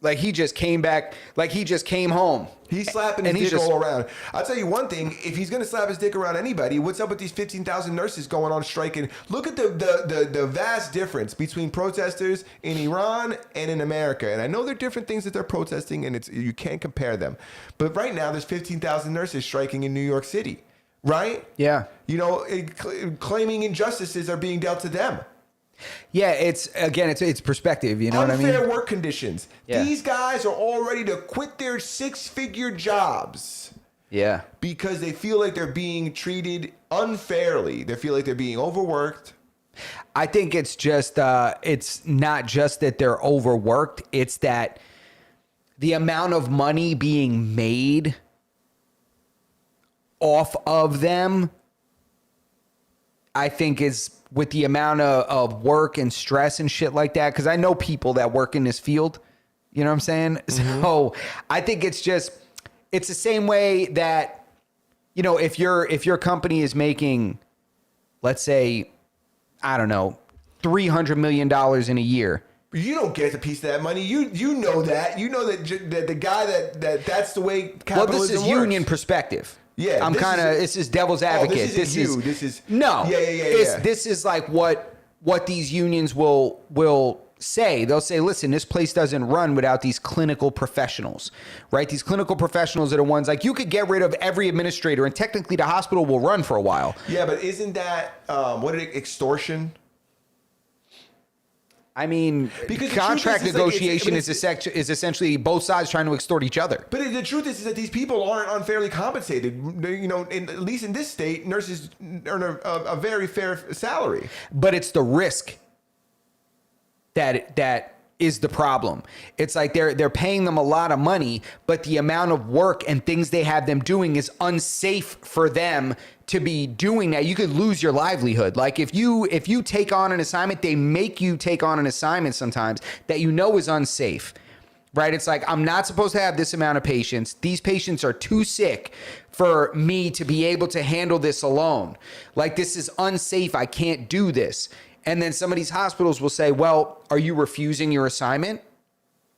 Like he just came back, like he just came home. He's slapping his dick all around. I'll tell you one thing, if he's going to slap his dick around anybody, what's up with these 15,000 nurses going on striking? Look at the vast difference between protesters in Iran and in America. And I know they're different things that they're protesting, and you can't compare them. But right now, there's 15,000 nurses striking in New York City. Right? Yeah. You know, claiming injustices are being dealt to them. Yeah, it's perspective, you know what I mean? Unfair work conditions. Yeah. These guys are all ready to quit their 6-figure jobs. Yeah. Because they feel like they're being treated unfairly. They feel like they're being overworked. I think it's just, it's not just that they're overworked. It's that the amount of money being made off of them, I think is with the amount of work and stress and shit like that. Because I know people that work in this field. You know what I'm saying? Mm-hmm. So I think it's the same way that you know, if your company is making, let's say, I don't know, $300 million in a year. You don't get a piece of that money. You know that. You know that the guy that's the way capitalism works. Well, this is union perspective. Yeah, this is devil's advocate. This is This is like what these unions will say. They'll say, listen, this place doesn't run without these clinical professionals, right? These clinical professionals are the ones, like, you could get rid of every administrator and technically the hospital will run for a while. Yeah, but isn't that extortion? I mean, because contract negotiation is essentially both sides trying to extort each other. But the truth is that these people aren't unfairly compensated. You know, at least in this state, nurses earn a very fair salary. But it's the risk that is the problem. It's like they're paying them a lot of money, but the amount of work and things they have them doing is unsafe for them to be doing that. You could lose your livelihood. Like if you take on an assignment, they make you take on an assignment sometimes that you know is unsafe, right? It's like, I'm not supposed to have this amount of patients. These patients are too sick for me to be able to handle this alone. Like, this is unsafe. I can't do this. And then some of these hospitals will say, well, are you refusing your assignment?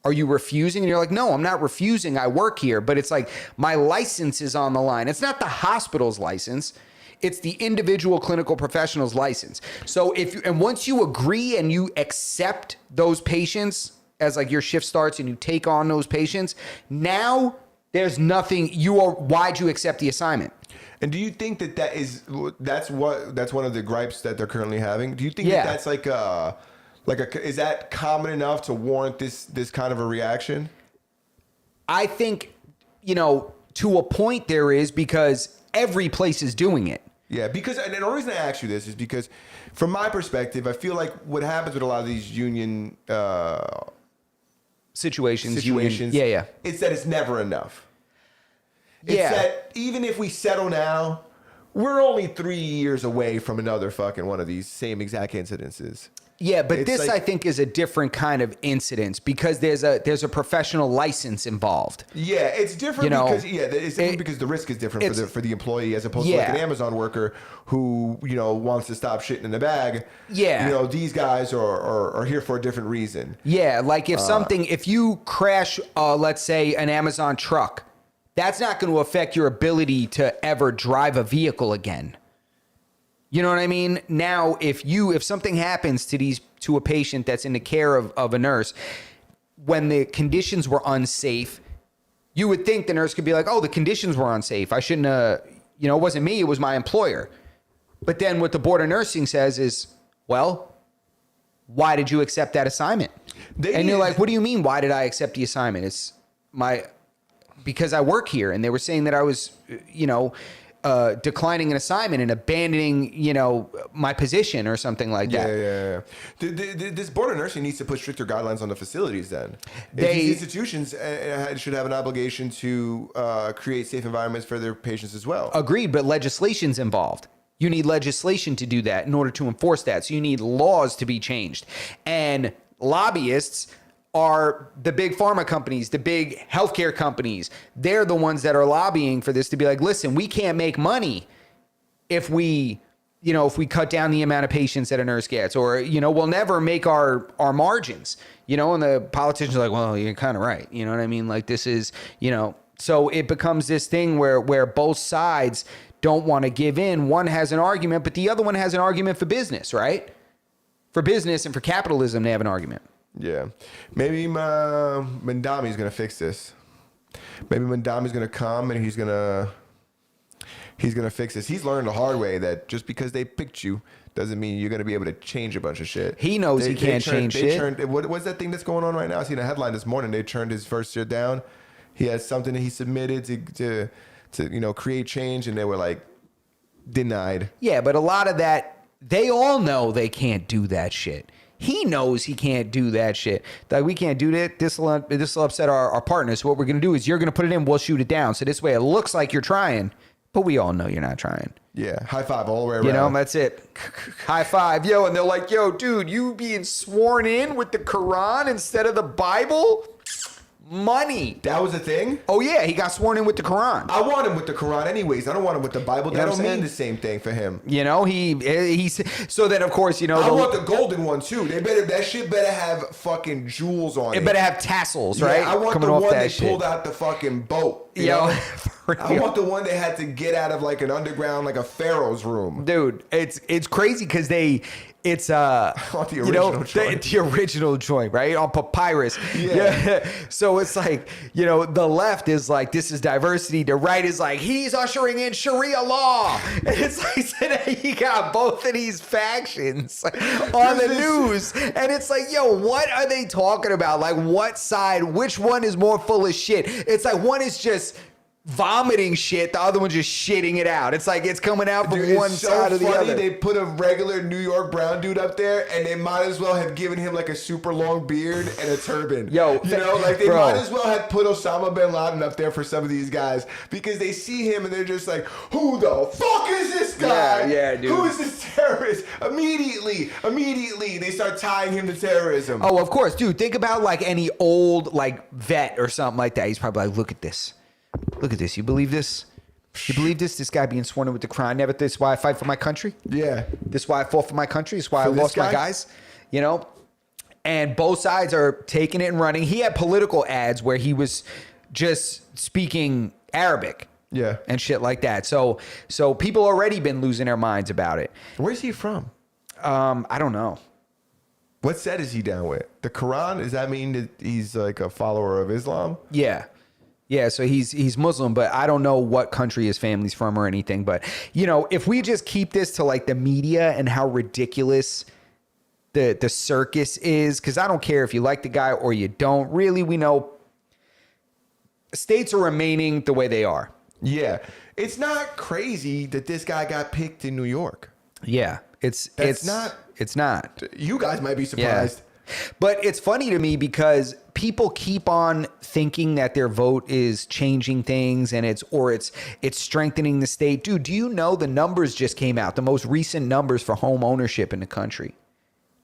Are you refusing? And you're like, no, I'm not refusing. I work here. But it's like, my license is on the line. It's not the hospital's license. It's the individual clinical professional's license. So once you agree and you accept those patients as like your shift starts and you take on those patients, now there's nothing why'd you accept the assignment? And do you think that's one of the gripes that they're currently having? Do you think that's is that common enough to warrant this kind of a reaction? I think, to a point there is, because every place is doing it. Yeah, because, and the only reason I ask you this is because from my perspective, I feel like what happens with a lot of these union situations, it's that it's never enough. It's that even if we settle now, we're only 3 years away from another fucking one of these same exact incidences. Yeah, but this, I think, is a different kind of incident because there's a professional license involved. Yeah, it's different because the risk is different for the employee as opposed to like an Amazon worker who wants to stop shitting in the bag. Yeah, these guys are here for a different reason. Yeah, like if you crash, let's say, an Amazon truck, that's not going to affect your ability to ever drive a vehicle again. You know what I mean? Now, if something happens to a patient that's in the care of a nurse, when the conditions were unsafe, you would think the nurse could be like, oh, the conditions were unsafe. I shouldn't it wasn't me, it was my employer. But then what the board of nursing says is, well, why did you accept that assignment? You're like, what do you mean, why did I accept the assignment? It's because I work here, and they were saying that I was, declining an assignment and abandoning, my position or something like that. Yeah. This board of nursing needs to put stricter guidelines on the facilities then. These institutions should have an obligation to create safe environments for their patients as well. Agreed, but legislation's involved. You need legislation to do that in order to enforce that. So you need laws to be changed. And lobbyists are the big pharma companies, the big healthcare companies. They're the ones that are lobbying for this to be like, listen, we can't make money if we cut down the amount of patients that a nurse gets, or, we'll never make our margins, and the politicians are like, well, you're kind of right. You know what I mean? Like, this is, so it becomes this thing where both sides don't want to give in. One has an argument, but the other one has an argument for business, right? For business and for capitalism, they have an argument. Yeah. Maybe Mandami's going to fix this. Maybe Mandami's going to come and he's going to fix this. He's learned the hard way that just because they picked you doesn't mean you're going to be able to change a bunch of shit. He knows he can't change shit. What's that thing that's going on right now? I seen a headline this morning. They turned his first year down. He has something that he submitted to create change, and they were like denied. Yeah, but a lot of that, they all know they can't do that shit. He knows he can't do that shit. Like, we can't do that. This will upset our partners. So what we're going to do is you're going to put it in, we'll shoot it down. So this way it looks like you're trying, but we all know you're not trying. Yeah. High five all the way around. That's it. High five. Yo, and they're like, yo, dude, you being sworn in with the Quran instead of the Bible? money. That was a thing? Oh yeah, he got sworn in with the Quran. I want him with the Quran anyways. I don't want him with the Bible. You know That what don't I'm mean saying? the same thing for him. You know, he's so then of course, you know, I want the golden one too. That shit better have fucking jewels on it. it better have tassels, right? Yeah, I want Coming the off one that that shit. pulled out the fucking boat. You Yo, know? for I real. want the one they had to get out of like an underground, like a pharaoh's room. Dude, it's crazy because it's want the you know, original joint. the original joint, right, on papyrus. Yeah. So it's like, you know, the left is like, this is diversity. The right is like, he's ushering in Sharia law. And it's like, today you got both of these factions on the news, and it's like, yo, what are they talking about? Like, what side? Which one is more full of shit? It's like one is just vomiting shit, the other one's just shitting it out. It's like it's coming out from Dude, one it's so side or the funny. other. They put a regular New York brown dude up there, and they might as well have given him like a super long beard and a turban. Yo, you know, like they bro. might as well have put Osama bin Laden up there for some of these guys because they see him and they're just like, "Who the fuck is this guy? Yeah, dude. Who is this terrorist?" Immediately, they start tying him to terrorism. Oh, of course, dude. Think about like any old like vet or something like that. He's probably like, look at this. Look at this. You believe this? You believe this? This guy being sworn in with the Quran. Never. This is why I fight for my country. Yeah. This is why I fought for my country. This is why I For this lost my guy? guys. You know? And both sides are taking it and running. He had political ads where he was just speaking Arabic. Yeah. And shit like that. So people already been losing their minds about it. Where's he from? I don't know. What set is he down with? The Quran? Does that mean that he's like a follower of Islam? Yeah. Yeah, so he's Muslim, but I don't know what country his family's from or anything. But, you know, if we just keep this to like the media and how ridiculous the circus is, because I don't care if you like the guy or you don't. Really, we know states are remaining the way they are. Yeah. It's not crazy that this guy got picked in New York. Yeah, it's not- It's not. You guys might be surprised. But it's funny to me because people keep on thinking that their vote is changing things and it's strengthening the state. Dude, do you know the numbers just came out? The most recent numbers for home ownership in the country.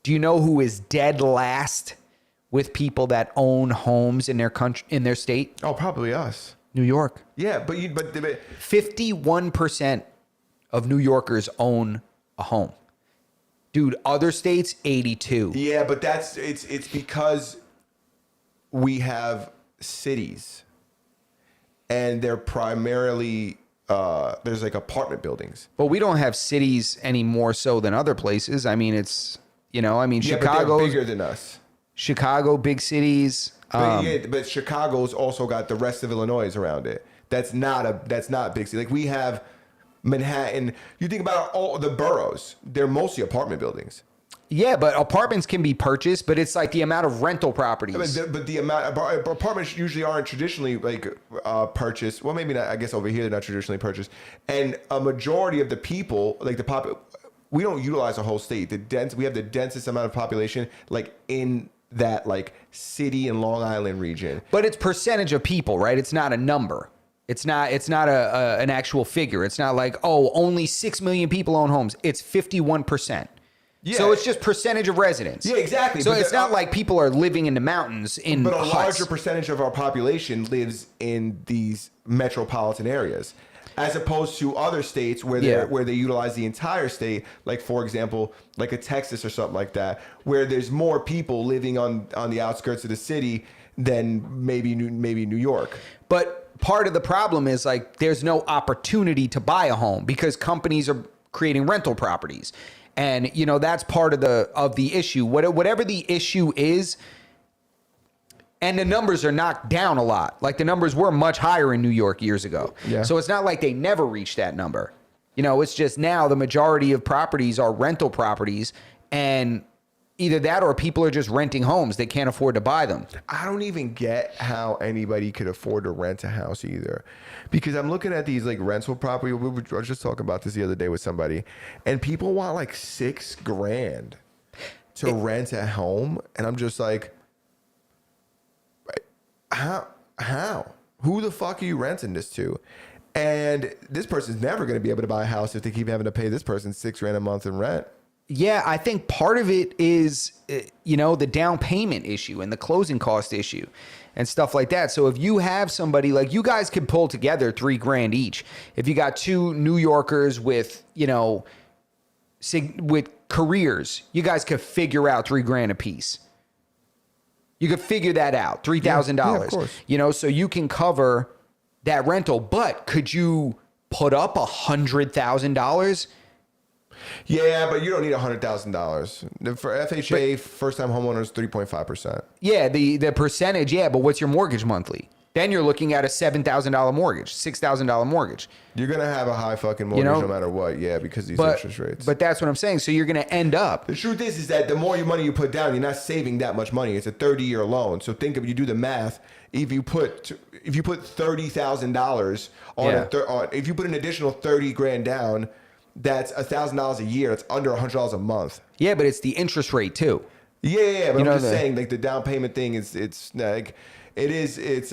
Do you know who is dead last with people that own homes in their country, in their state? Oh, probably us. New York. Yeah, but 51% of New Yorkers own a home. Dude, other states, 82. yeah, but it's because we have cities, and they're primarily there's like apartment buildings. But we don't have cities any more so than other places. I mean, it's, you know, I mean, Yeah, Chicago, but they're bigger than us. Chicago, big cities. But Chicago's also got the rest of Illinois around it. That's not big city. Like we have Manhattan. You think about all the boroughs; they're mostly apartment buildings. Yeah, but apartments can be purchased, but it's like the amount of rental properties. But the amount apartments usually aren't traditionally like purchased. Well, maybe not. I guess over here they're not traditionally purchased. And a majority of the people, like we don't utilize a whole state. We have the densest amount of population, like in that like city and Long Island region. But it's percentage of people, right? It's not a number. It's not an actual figure. It's not like, oh, only 6 million people own homes. It's 51%. Yeah. So it's just percentage of residents. Yeah, exactly. So But it's not like people are living in the mountains in But a huts. larger percentage of our population lives in these metropolitan areas, as opposed to other states where they utilize the entire state. Like for example, like a Texas or something like that, where there's more people living on the outskirts of the city than maybe New York. But part of the problem is like there's no opportunity to buy a home because companies are creating rental properties. And you know that's part of the issue. Whatever the issue is, and the numbers are knocked down a lot. Like the numbers were much higher in New York years ago. Yeah. So it's not like they never reached that number. You know, it's just now the majority of properties are rental properties, and either that or people are just renting homes. They can't afford to buy them. I don't even get how anybody could afford to rent a house either. Because I'm looking at these like rental property. I was just talking about this the other day with somebody, and people want like $6,000 to rent a home. And I'm just like, how? Who the fuck are you renting this to? And this person's never going to be able to buy a house if they keep having to pay this person $6,000 a month in rent. Yeah, I think part of it is, the down payment issue and the closing cost issue and stuff like that. So if you have somebody like you guys could pull together $3,000 each. If you got two New Yorkers with, with careers, you guys could figure out $3,000 a piece. You could figure that out, $3,000. Yeah, of course. So you can cover that rental. But could you put up $100,000? Yeah, but you don't need $100,000 for FHA. First time homeowners, 3.5%. Yeah, the percentage. Yeah, but what's your mortgage monthly? Then you're looking at a $7,000 mortgage, $6,000 mortgage. You're gonna have a high fucking mortgage no matter what. Yeah, because these interest rates. But that's what I'm saying. So you're gonna end up. The truth is that the more money you put down, you're not saving that much money. It's a 30-year loan. So think of you do the math. If you put $30,000 on if you put an additional $30,000 down, that's $1,000 a year. That's under $100 a month. Yeah, but it's the interest rate too. Yeah. But I'm just saying, like the down payment thing it's like it's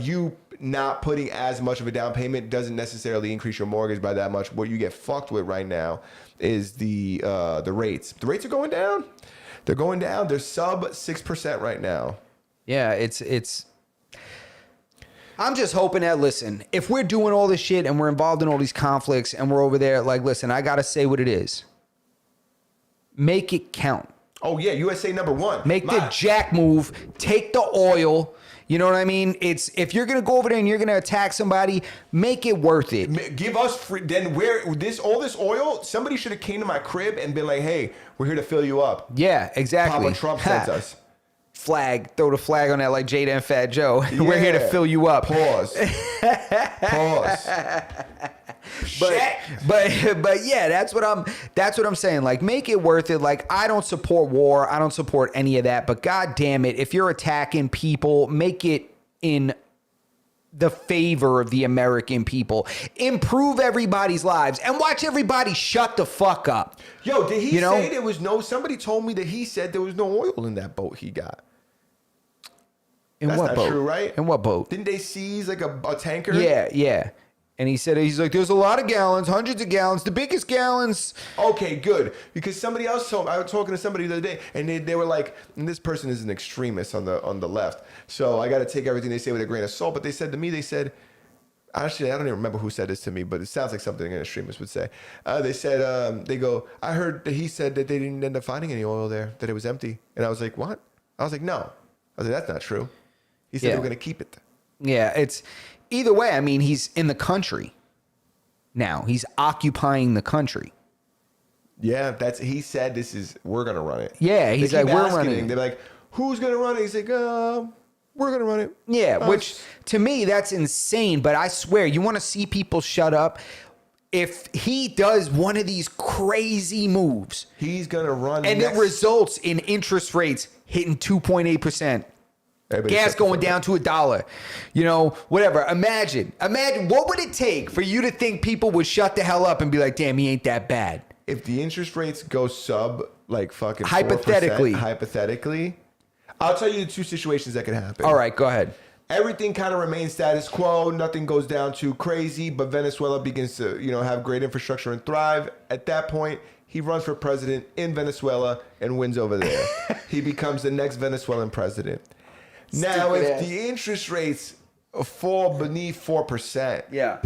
you not putting as much of a down payment doesn't necessarily increase your mortgage by that much. What you get fucked with right now is the rates. The rates are going down. They're going down. They're sub 6% right now. Yeah, it's. I'm just hoping that, listen, if we're doing all this shit and we're involved in all these conflicts and we're over there, like, listen, I got to say what it is. Make it count. Oh, yeah. USA #1. Make the jack move. Take the oil. You know what I mean? It's if you're going to go over there and you're going to attack somebody, make it worth it. Give us free. Then all this oil, somebody should have came to my crib and been like, hey, we're here to fill you up. Yeah, exactly. Papa Trump sends us. Flag, throw the flag on that like Jada and Fat Joe. Yeah. We're here to fill you up. Pause. But yeah, that's what I'm saying. Like, make it worth it. Like, I don't support war. I don't support any of that. But God damn it, if you're attacking people, make it in the favor of the American people. Improve everybody's lives and watch everybody shut the fuck up. Yo, did he say there was somebody told me that he said there was no oil in that boat he got. That's what boat? True, right? In what boat? Didn't they seize like a tanker? Yeah. And he said, he's like, there's a lot of gallons, hundreds of gallons, the biggest gallons. Okay, good. Because somebody else told me, I was talking to somebody the other day, and they were like, and this person is an extremist on the left. So I got to take everything they say with a grain of salt. But they said to me, actually, I don't even remember who said this to me, but it sounds like something an extremist would say. They said, I heard that he said that they didn't end up finding any oil there, that it was empty. And I was like, what? I was like, no. I was like, that's not true. He said they were going to keep it. Yeah, it's either way. I mean, he's in the country now. He's occupying the country. Yeah, he said we're going to run it. Yeah, he's like, we're running it. They're like, who's going to run it? He's like, we're going to run it. Yeah, which to me, that's insane. But I swear, you want to see people shut up? If he does one of these crazy moves, he's going to run. And it results in interest rates hitting 2.8%. Gas going down to $1. Whatever. Imagine what would it take for you to think people would shut the hell up and be like, damn, he ain't that bad. If the interest rates go sub like fucking 4%, hypothetically, I'll tell you the two situations that could happen. All right, go ahead. Everything kind of remains status quo. Nothing goes down too crazy, but Venezuela begins to, have great infrastructure and thrive. At that point, he runs for president in Venezuela and wins over there. He becomes the next Venezuelan president. Now, if the interest rates fall beneath 4%, yeah,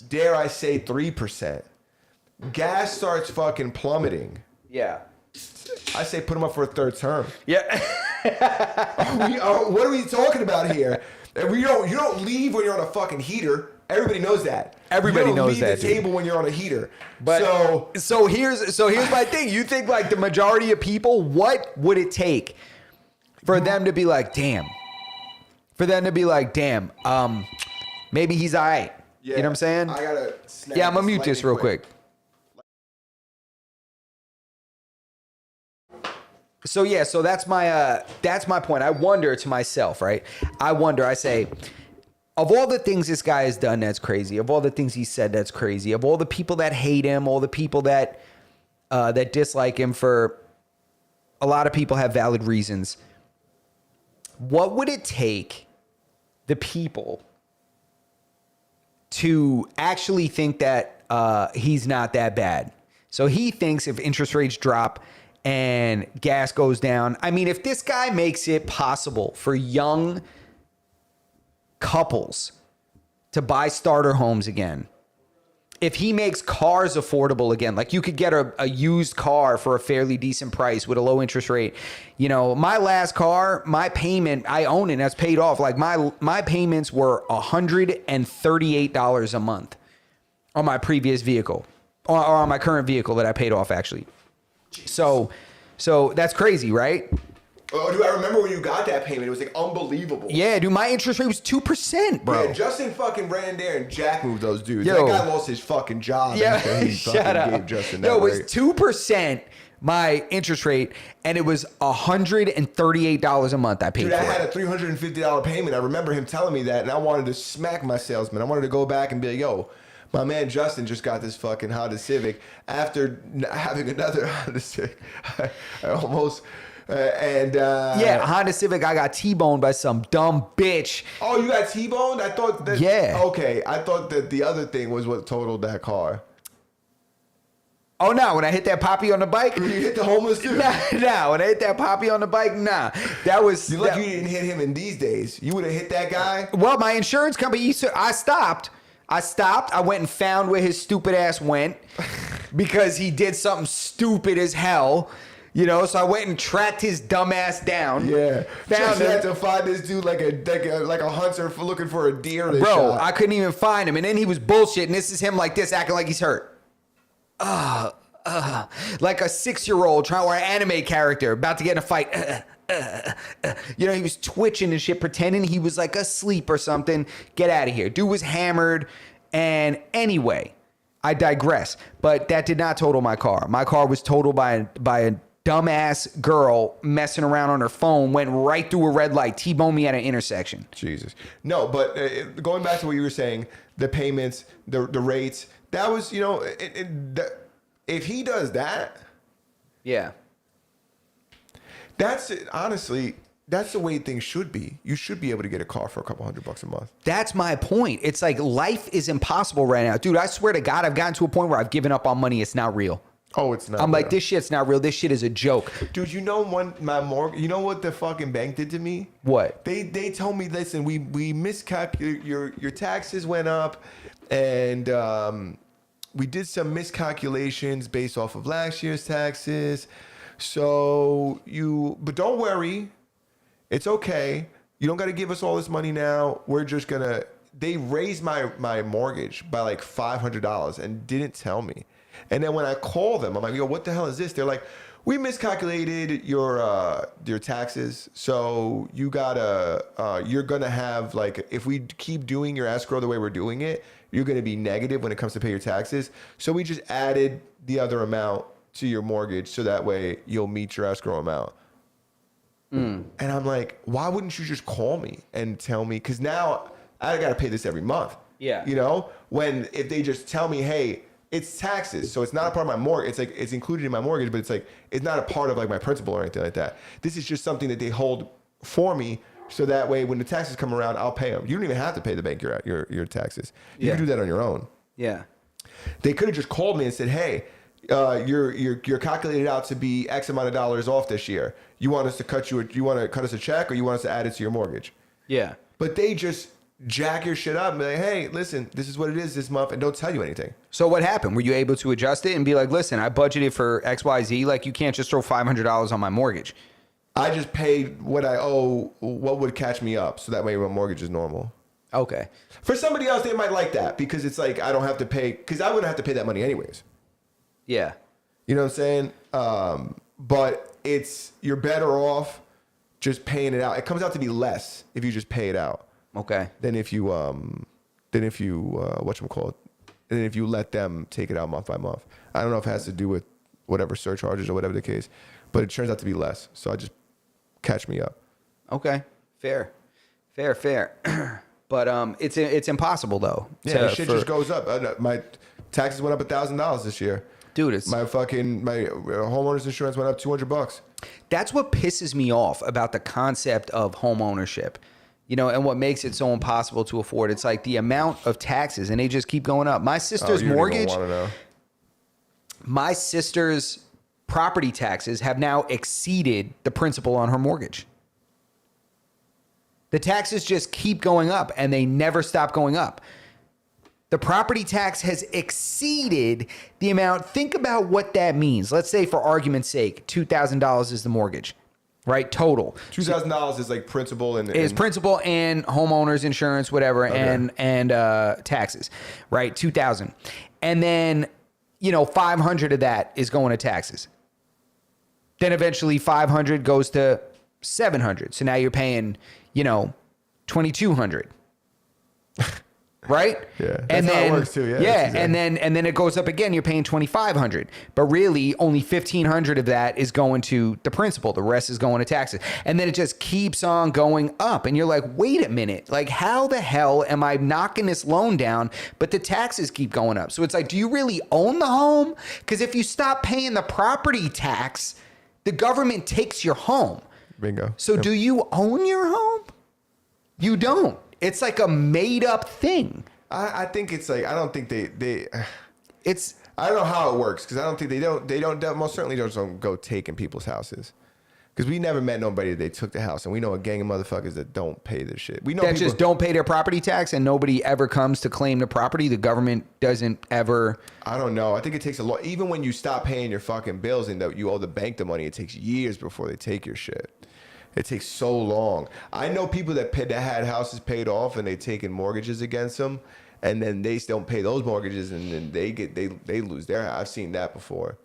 dare I say 3%, gas starts fucking plummeting. Yeah. I say put him up for a third term. Yeah. What are we talking about here? You don't leave when you're on a fucking heater. Everybody knows that. Everybody knows that. You don't leave the table when you're on a heater. But so here's my thing. You think like the majority of people, what would it take for them to be like, damn? For them to be like, damn, maybe he's all right. Yeah, you know what I'm saying? I gotta I'm gonna mute this real quick. So that's my point. I wonder to myself, right? I say, of all the things this guy has done that's crazy, of all the things he said that's crazy, of all the people that hate him, all the people that dislike him, for a lot of people have valid reasons. What would it take the people to actually think that he's not that bad? So he thinks if interest rates drop and gas goes down, I mean, if this guy makes it possible for young couples to buy starter homes again, if he makes cars affordable again, like you could get a used car for a fairly decent price with a low interest rate. You know, my last car, my payment, I own it and that's paid off. Like my payments were $138 a month on my previous vehicle, or on my current vehicle that I paid off actually. So that's crazy, right? Oh, dude, I remember when you got that payment. It was like unbelievable. Yeah, dude, my interest rate was 2%, bro. Yeah, Justin fucking ran there and Jack moved those dudes. Yo. That guy lost his fucking job. Yeah, after he shut fucking up. gave Justin that Yo, it was rate. 2% my interest rate, and it was $138 a month I paid Dude, for I it. had a $350 payment. I remember him telling me that, and I wanted to smack my salesman. I wanted to go back and be like, yo, my man Justin just got this fucking Honda Civic. After having another Honda Civic, I almost... yeah, Honda Civic, I got T-boned by some dumb bitch. Oh, you got T-boned? I thought that... Yeah. Okay, I thought that the other thing was what totaled that car. Oh, no, when I hit that poppy on the bike? You hit the homeless dude? Nah, when I hit that poppy on the bike, nah. That was... You're lucky you didn't hit him in these days. You would have hit that guy? Well, my insurance company, I stopped. I went and found where his stupid ass went because he did something stupid as hell. You know, so I went and tracked his dumb ass down. Yeah, Found just had him. to find this dude like a hunter for looking for a deer. To Bro, shot. I couldn't even find him. And then he was bullshitting. This is him like this, acting like he's hurt. Like a 6-year-old trying, or an anime character about to get in a fight. You know, he was twitching and shit, pretending he was like asleep or something. Get out of here. Dude was hammered. And anyway, I digress. But that did not total my car. My car was totaled by a dumbass girl messing around on her phone, went right through a red light, T-boned me at an intersection. Jesus. No, but going back to what you were saying, the payments, the rates, that was, you know, if he does that, Yeah. that's honestly, that's the way things should be. You should be able to get a car for a couple $100 a month. That's my point. It's like life is impossible right now. Dude, I swear to God, I've gotten to a point where I've given up on money. It's not real. Oh, it's not. I'm like, real. this shit's not real. This shit is a joke. Dude, you know you know what the fucking bank did to me? What? They told me, listen, we miscalculated, your taxes went up, and we did some miscalculations based off of last year's taxes. But don't worry, it's okay. You don't got to give us all this money now. We're just gonna. They raised my mortgage by like $500 and didn't tell me. And then when I call them, I'm like, yo, what the hell is this? They're like, we miscalculated your taxes. So you're gonna have, like, if we keep doing your escrow the way we're doing it, you're gonna be negative when it comes to pay your taxes. So we just added the other amount to your mortgage so that way you'll meet your escrow amount. And I'm like, why wouldn't you just call me and tell me? Because now I got to pay this every month. Yeah. You know, if they just tell me, hey, it's taxes, so it's not a part of my mortgage. It's like it's included in my mortgage, but it's like it's not a part of like my principal or anything like that. This is just something that they hold for me, so that way when the taxes come around, I'll pay them. You don't even have to pay the bank your taxes. You can do that on your own. Yeah. They could have just called me and said, hey, you're calculated out to be X amount of dollars off this year. You want us to cut us a check, or you want us to add it to your mortgage? Yeah. But they just jack your shit up and be like, hey, listen, this is what it is this month, and don't tell you anything. So what happened? Were you able to adjust it and be like, listen, I budgeted for XYZ. Like, you can't just throw $500 on my mortgage. I just paid what I owe, what would catch me up, so that way my mortgage is normal. Okay. For somebody else, they might like that because it's like I don't have to pay, because I wouldn't have to pay that money anyways. Yeah. You know what I'm saying? But you're better off just paying it out. It comes out to be less if you just pay it out. Okay. Than if you whatchamacallit, and if you let them take it out month by month. I don't know if it has to do with whatever surcharges or whatever the case, but it turns out to be less. So I just catch me up. Okay. Fair. But it's impossible though. Yeah, shit just goes up. My taxes went up $1,000 this year. Dude, it's my homeowner's insurance went up $200. That's what pisses me off about the concept of home ownership. You know, and what makes it so impossible to afford. It's like the amount of taxes, and they just keep going up. My sister's mortgage. My sister's property taxes have now exceeded the principal on her mortgage. The taxes just keep going up and they never stop going up. The property tax has exceeded the amount. Think about what that means. Let's say, for argument's sake, $2,000 is the mortgage, right? Total. $2,000 is like principal and Is principal and homeowners insurance, whatever, Okay. and taxes, right? 2,000, and then 500 of that is going to taxes. Then eventually 500 goes to 700. So now you're paying 2,200. Right? Yeah. That's And how then it works too. Yeah. yeah, and then it goes up again. You're paying 2,500, but really only 1,500 of that is going to the principal. The rest is going to taxes, and then it just keeps on going up. And you're like, wait a minute, like how the hell am I knocking this loan down, but the taxes keep going up? So it's like, do you really own the home? Because if you stop paying the property tax, the government takes your home. Bingo. So do you own your home? You don't. It's like a made up thing. I think it's like, I don't think they It's I don't know how it works because I don't think they don't most certainly don't go taking people's houses. Because we never met nobody that they took the house, and we know a gang of motherfuckers that don't pay this shit. We know that people just don't pay their property tax, and nobody ever comes to claim the property. The government doesn't ever. I don't know. I think it takes a lot. Even when you stop paying your fucking bills and that you owe the bank the money, it takes years before they take your shit. It takes so long. I know people that had houses paid off and they taken mortgages against them, and then they don't pay those mortgages, and then they lose their house. I've seen that before.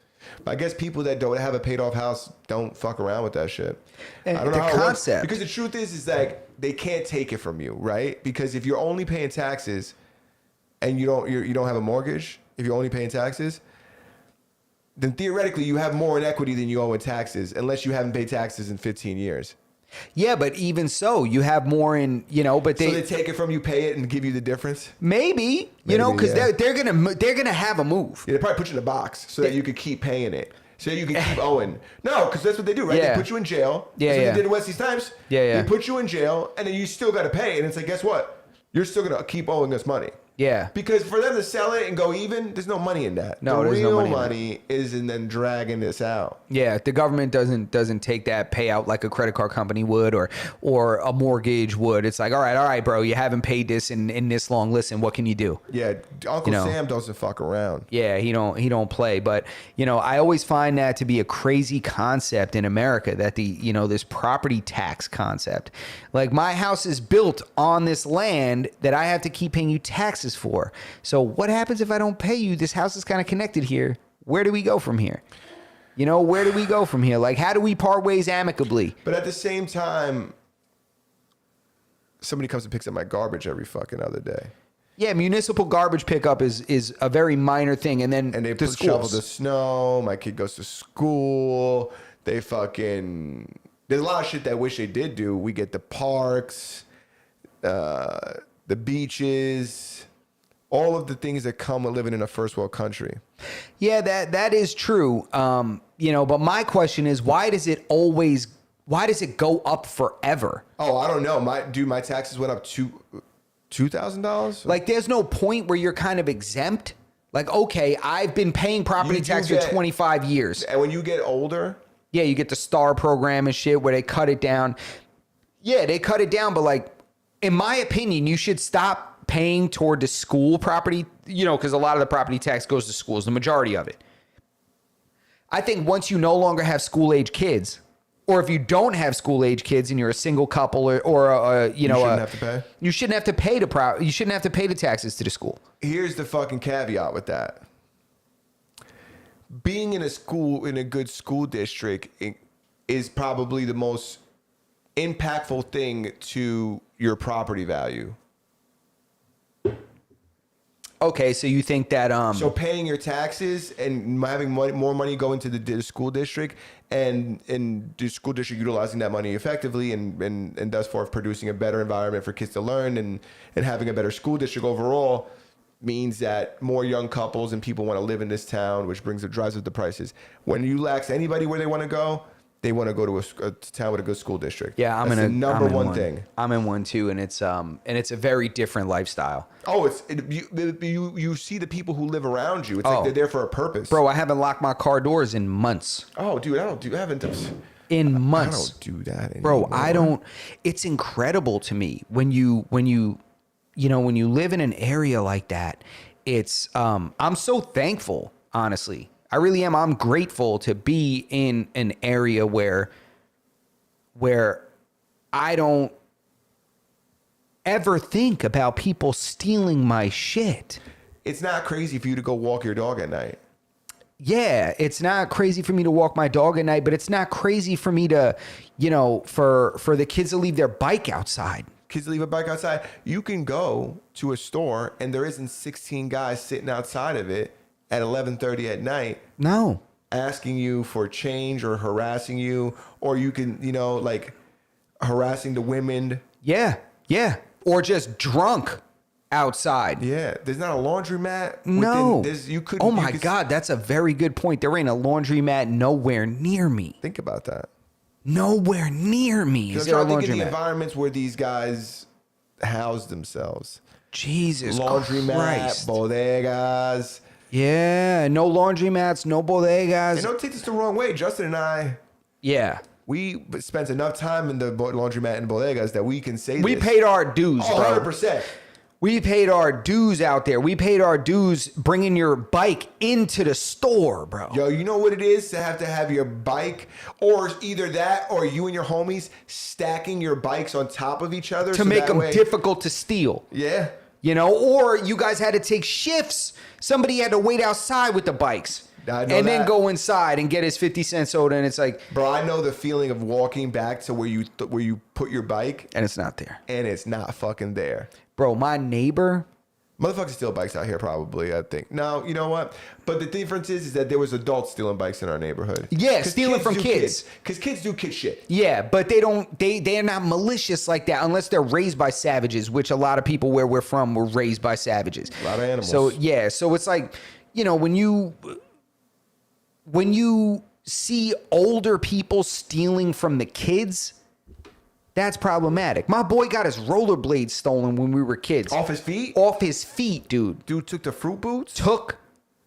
But I guess people that don't have a paid off house don't fuck around with that shit. And I don't know the how it works. concept. Because the truth is like they can't take it from you, right? Because if you're only paying taxes and you don't have a mortgage, if you're only paying taxes, then theoretically you have more in equity than you owe in taxes, unless you haven't paid taxes in 15 years. Yeah, but even so, you have more in, but So they take it from you, pay it, and give you the difference? maybe, Maybe, because yeah. they're gonna have a move. Yeah, they probably put you in a box so that you could keep paying it. So you can keep owing. No, because that's what they do, right? Yeah. They put you in jail. Yeah, That's what yeah. they did in Wesley Snipes. Yeah, yeah. They put you in jail, and then you still got to pay. And it's like, guess what? You're still going to keep owing us money. Yeah. Because for them to sell it and go even, there's no money in that. No, the there's no real money in money is in them dragging this out. Yeah, the government doesn't take that payout like a credit card company would or a mortgage would. It's like, all right, bro, you haven't paid this in this long. Listen, what can you do? Yeah, Uncle Sam doesn't fuck around. Yeah, he don't play. But I always find that to be a crazy concept in America, that this property tax concept. Like, my house is built on this land that I have to keep paying you taxes for. So what happens if I don't pay you? This house is kind of connected here. Where do we go from here? Where do we go from here? Like, how do we part ways amicably? But at the same time, somebody comes and picks up my garbage every fucking other day. Yeah, municipal garbage pickup is a very minor thing, and then And they the shovel schools. the snow. My kid goes to school. They fucking... There's a lot of shit that I wish they did do. We get the parks, the beaches, all of the things that come with living in a first world country. Yeah, that is true. But my question is, why does it go up forever? Oh, I don't know. My taxes went up $2,000. Like, there's no point where you're kind of exempt. Like, okay, I've been paying property You do tax for get- 25 years. And when you get older, Yeah, you get the STAR program and shit where they cut it down. Yeah, they cut it down, but like, in my opinion, you should stop paying toward the school property, because a lot of the property tax goes to schools, the majority of it. I think once you no longer have school age kids, or if you don't have school age kids and you're a single couple or you shouldn't have to pay. You shouldn't have to pay you shouldn't have to pay the taxes to the school. Here's the fucking caveat with that. Being in a good school district is probably the most impactful thing to your property value. Okay, so you think that So paying your taxes and having more money go into the school district and the school district utilizing that money effectively and thus forth producing a better environment for kids to learn and having a better school district overall means that more young couples and people want to live in this town, which drives up the prices. When you ask anybody where they want to go, they want to go to a town with a good school district. Yeah, That's the number one thing. I'm in one too, and it's a very different lifestyle. Oh, you see the people who live around you. It's like they're there for a purpose. Bro, I haven't locked my car doors in months. Oh, dude, I haven't. In months. I don't do that anymore. Bro, I don't. It's incredible to me when you live in an area like that. It's I'm so thankful, honestly. I really am. I'm grateful to be in an area where I don't ever think about people stealing my shit. It's not crazy for you to go walk your dog at night. Yeah, it's not crazy for me to walk my dog at night, but it's not crazy for me to, for the kids to leave their bike outside. Kids leave a bike outside. You can go to a store and there isn't 16 guys sitting outside of it at 11:30 at night. No. Asking you for change or harassing you, or you can, like harassing the women. Yeah. Or just drunk outside. Yeah. There's not a laundromat. No. You could. Oh my God, that's a very good point. There ain't a laundromat nowhere near me. Think about that. Nowhere near me is there a laundromat. Think of the laundromat. environments where these guys house themselves. Jesus Laundromat, Christ. bodegas. Yeah, no laundromats, no bodegas. And don't take this the wrong way. Justin and I, Yeah. we spent enough time in the laundromat and bodegas that we can say We this. paid our dues, Oh, bro. 100%. We paid our dues out there. We paid our dues bringing your bike into the store, bro. Yo, you know what it is to have your bike, or either that or you and your homies stacking your bikes on top of each other To make them difficult to steal. Yeah. Or you guys had to take shifts. Somebody had to wait outside with the bikes. I know and then that. go inside and get his 50-cent soda, and it's like, Bro, I know the feeling of walking back to where you put your bike and it's not there. and it's not fucking there. Bro, my neighbor, Motherfuckers steal bikes out here, probably, I think. No, you know what? But the difference is that there was adults stealing bikes in our neighborhood. Yeah, stealing from kids. Because kids do kid shit. yeah, but they're not malicious like that unless they're raised by savages, which a lot of people where we're from were raised by savages. A lot of animals. So, yeah, so it's like, when you see older people stealing from the kids, that's problematic. My boy got his rollerblades stolen when we were kids. Off his feet? Off his feet, dude. Dude took the fruit boots? Took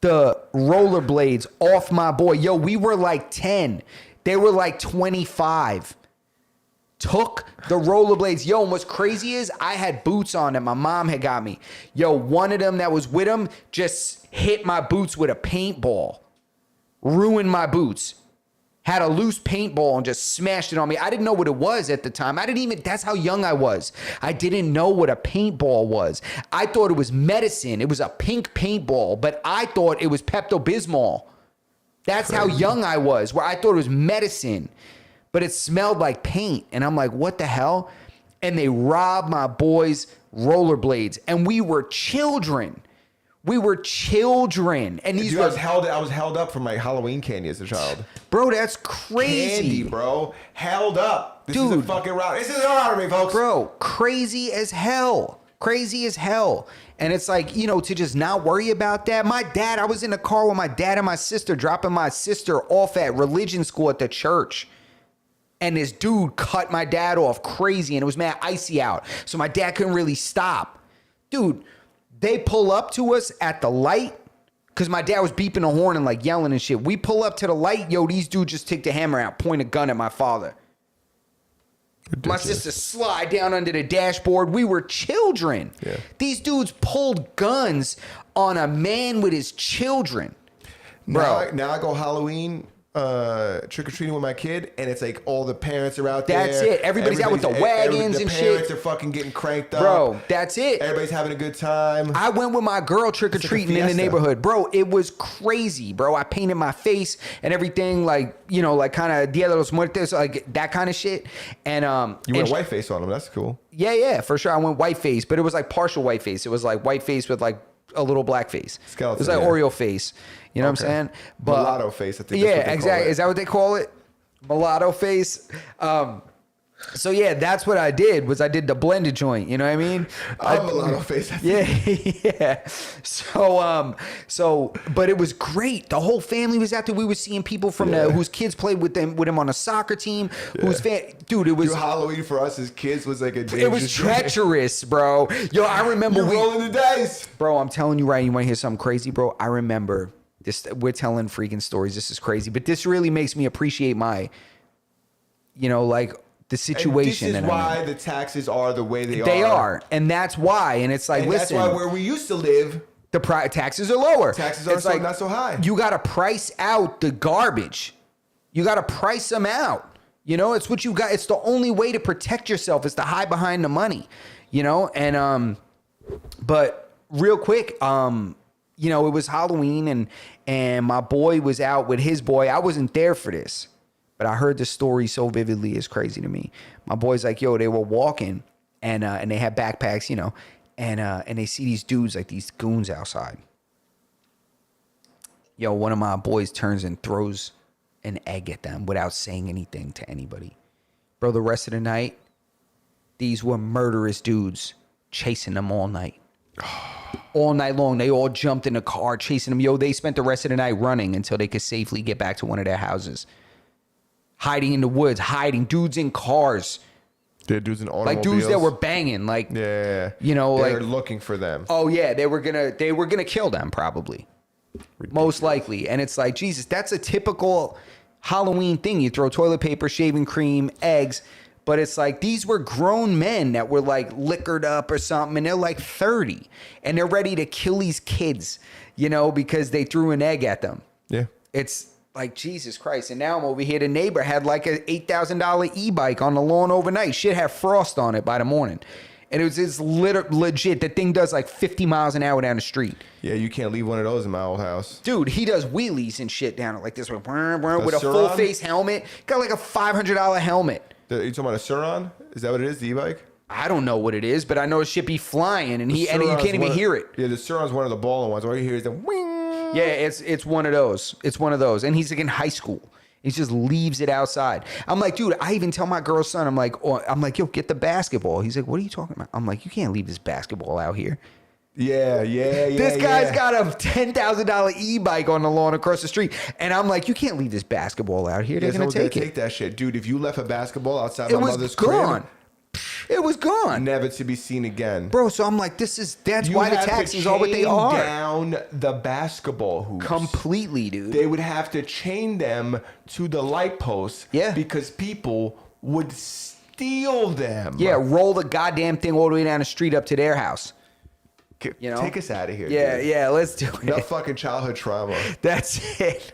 the rollerblades off my boy. Yo, we were like 10. They were like 25. Took the rollerblades. Yo, and what's crazy is I had boots on that my mom had got me. Yo, one of them that was with him just hit my boots with a paintball. Ruined my boots. Had a loose paintball and just smashed it on me. I didn't know what it was at the time. That's how young I was. I didn't know what a paintball was. I thought it was medicine. It was a pink paintball, but I thought it was Pepto-Bismol. That's how young I was, where I thought it was medicine, but it smelled like paint. And I'm like, what the hell? And they robbed my boys' rollerblades, and we were children. And these Dude, were I was held up for my Halloween candy as a child. Bro, that's crazy. Candy, bro. Held up. This is a Dude. fucking robbery. This is a robbery, folks. Bro, crazy as hell. Crazy as hell. And it's like, to just not worry about that. I was in the car with my dad and my sister, dropping my sister off at religion school at the church. And this dude cut my dad off crazy, and it was mad icy out. So my dad couldn't really stop. Dude, they pull up to us at the light because my dad was beeping the horn and like yelling and shit. We pull up to the light. Yo, these dudes just take the hammer out, point a gun at my father. Ridiculous. My sister slide down under the dashboard. We were children. Yeah. These dudes pulled guns on a man with his children. Bro. Now I go Halloween trick-or-treating with my kid, and it's like all the parents are out there. That's it. Everybody's out with the wagons and shit. The parents are fucking getting cranked up. Bro, that's it. Everybody's having a good time. I went with my girl trick-or-treating in the neighborhood. Bro, it was crazy, bro. I painted my face and everything like kind of Dia de los Muertos, like that kind of shit. And you went white face on them. That's cool. Yeah, for sure. I went white face, but it was like partial white face. It was like white face with like a little black face. Skeleton, it was like yeah. Oreo face. You know what I'm saying? But mulatto face. I think yeah, that's what they exactly. call it. Is that what they call it? Mulatto face. So yeah, that's what I did. Was I did the blended joint. You know what I mean? I'm a lot of face. Yeah, yeah. So, but it was great. The whole family was out there. We were seeing people from whose kids played with him on a soccer team. Dude, it was Halloween for us as kids was like a dangerous it was treacherous, bro. Yo, I remember You're rolling the dice, bro. I'm telling you right. You want to hear something crazy, bro? I remember this. We're telling freaking stories. This is crazy, but this really makes me appreciate my, like. The situation. And this is why the taxes are the way they are. They are. And that's why. And it's like, listen. That's why where we used to live, the taxes are lower. Taxes are not so high. You got to price out the garbage. You got to price them out. It's what you got. It's the only way to protect yourself is to hide behind the money, And, but real quick, it was Halloween and my boy was out with his boy. I wasn't there for this. But I heard the story so vividly, it's crazy to me. My boy's like, yo, they were walking and they had backpacks, and they see these dudes, like these goons outside. Yo, one of my boys turns and throws an egg at them without saying anything to anybody. Bro, the rest of the night, these were murderous dudes chasing them all night. All night long, they all jumped in a car chasing them. Yo, they spent the rest of the night running until they could safely get back to one of their houses. Hiding in the woods, dudes in cars. Yeah, dudes in automobiles. Like dudes that were banging, like yeah. They're looking for them. Oh yeah, they were gonna kill them probably. Ridiculous. Most likely. And it's like, Jesus, that's a typical Halloween thing. You throw toilet paper, shaving cream, eggs, but it's like these were grown men that were like liquored up or something, and they're like 30 and they're ready to kill these kids, because they threw an egg at them. Yeah. It's like, Jesus Christ. And now I'm over here. The neighbor had like a $8,000 e-bike on the lawn overnight. Shit had frost on it by the morning. And it's legit. The thing does like 50 miles an hour down the street. Yeah, you can't leave one of those in my old house. Dude, he does wheelies and shit down it like this with a full face helmet. Got like a $500 helmet. You talking about a Suron? Is that what it is, the e-bike? I don't know what it is, but I know it should be flying and you can't even hear it. Yeah, the Suron's one of the balling ones. All you hear is the wing. Yeah, it's one of those. It's one of those. And he's like in high school. He just leaves it outside. I'm like, dude, I even tell my girl's son, I'm like, yo, get the basketball. He's like, what are you talking about? I'm like, you can't leave this basketball out here. Yeah. This guy's got a $10,000 e-bike on the lawn across the street. And I'm like, you can't leave this basketball out here. They're going to take that shit. Dude, if you left a basketball outside my mother's crib, it was gone. Never to be seen again. Bro, so I'm like, that's why the taxes are what they are. Down the basketball hoops. Completely, dude. They would have to chain them to the light posts. Yeah. Because people would steal them. Yeah, roll the goddamn thing all the way down the street up to their house. Take us out of here. Yeah, let's do it. Enough fucking childhood trauma. That's it.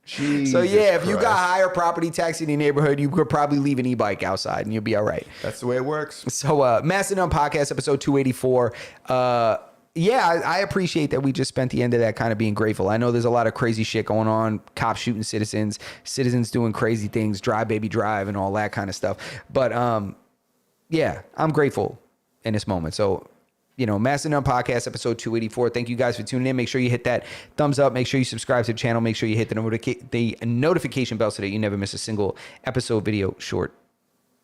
Jesus so yeah, if Christ. you got higher property tax in your neighborhood, you could probably leave an e-bike outside and you'll be all right. That's the way it works. So Mastodon Podcast, episode 284. I appreciate that we just spent the end of that kind of being grateful. I know there's a lot of crazy shit going on, cops shooting citizens doing crazy things, drive baby drive and all that kind of stuff. But I'm grateful in this moment. So Mastodon Podcast, episode 284. Thank you guys for tuning in. Make sure you hit that thumbs up. Make sure you subscribe to the channel. Make sure you hit the notification bell so that you never miss a single episode, video, short,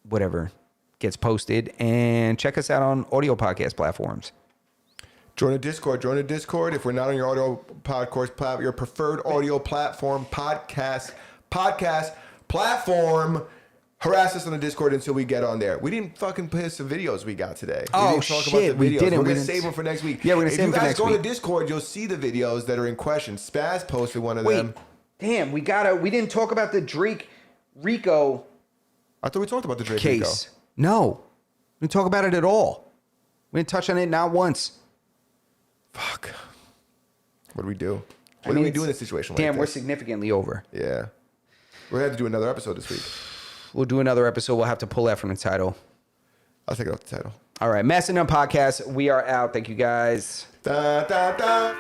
whatever gets posted. And check us out on audio podcast platforms. Join the Discord. If we're not on your audio podcast, your preferred audio platform, podcast platform, harass us on the Discord until we get on there. We didn't fucking post the videos we got today. Oh, we didn't. We're going to save them for next week. Yeah, we're going to save them for next week. If you guys go to Discord, you'll see the videos that are in question. Spaz posted one of them. Damn, we didn't talk about the Drake Rico. I thought we talked about the Drake case. Rico. No, we didn't talk about it at all. We didn't touch on it not once. Fuck. What do we do? What do we do in a situation like this? Damn, we're significantly over. Yeah. We're going to have to do another episode this week. We'll do another episode. We'll have to pull that from the title. I'll take it off the title. All right. Mastodon Podcast. We are out. Thank you guys. Da, da, da.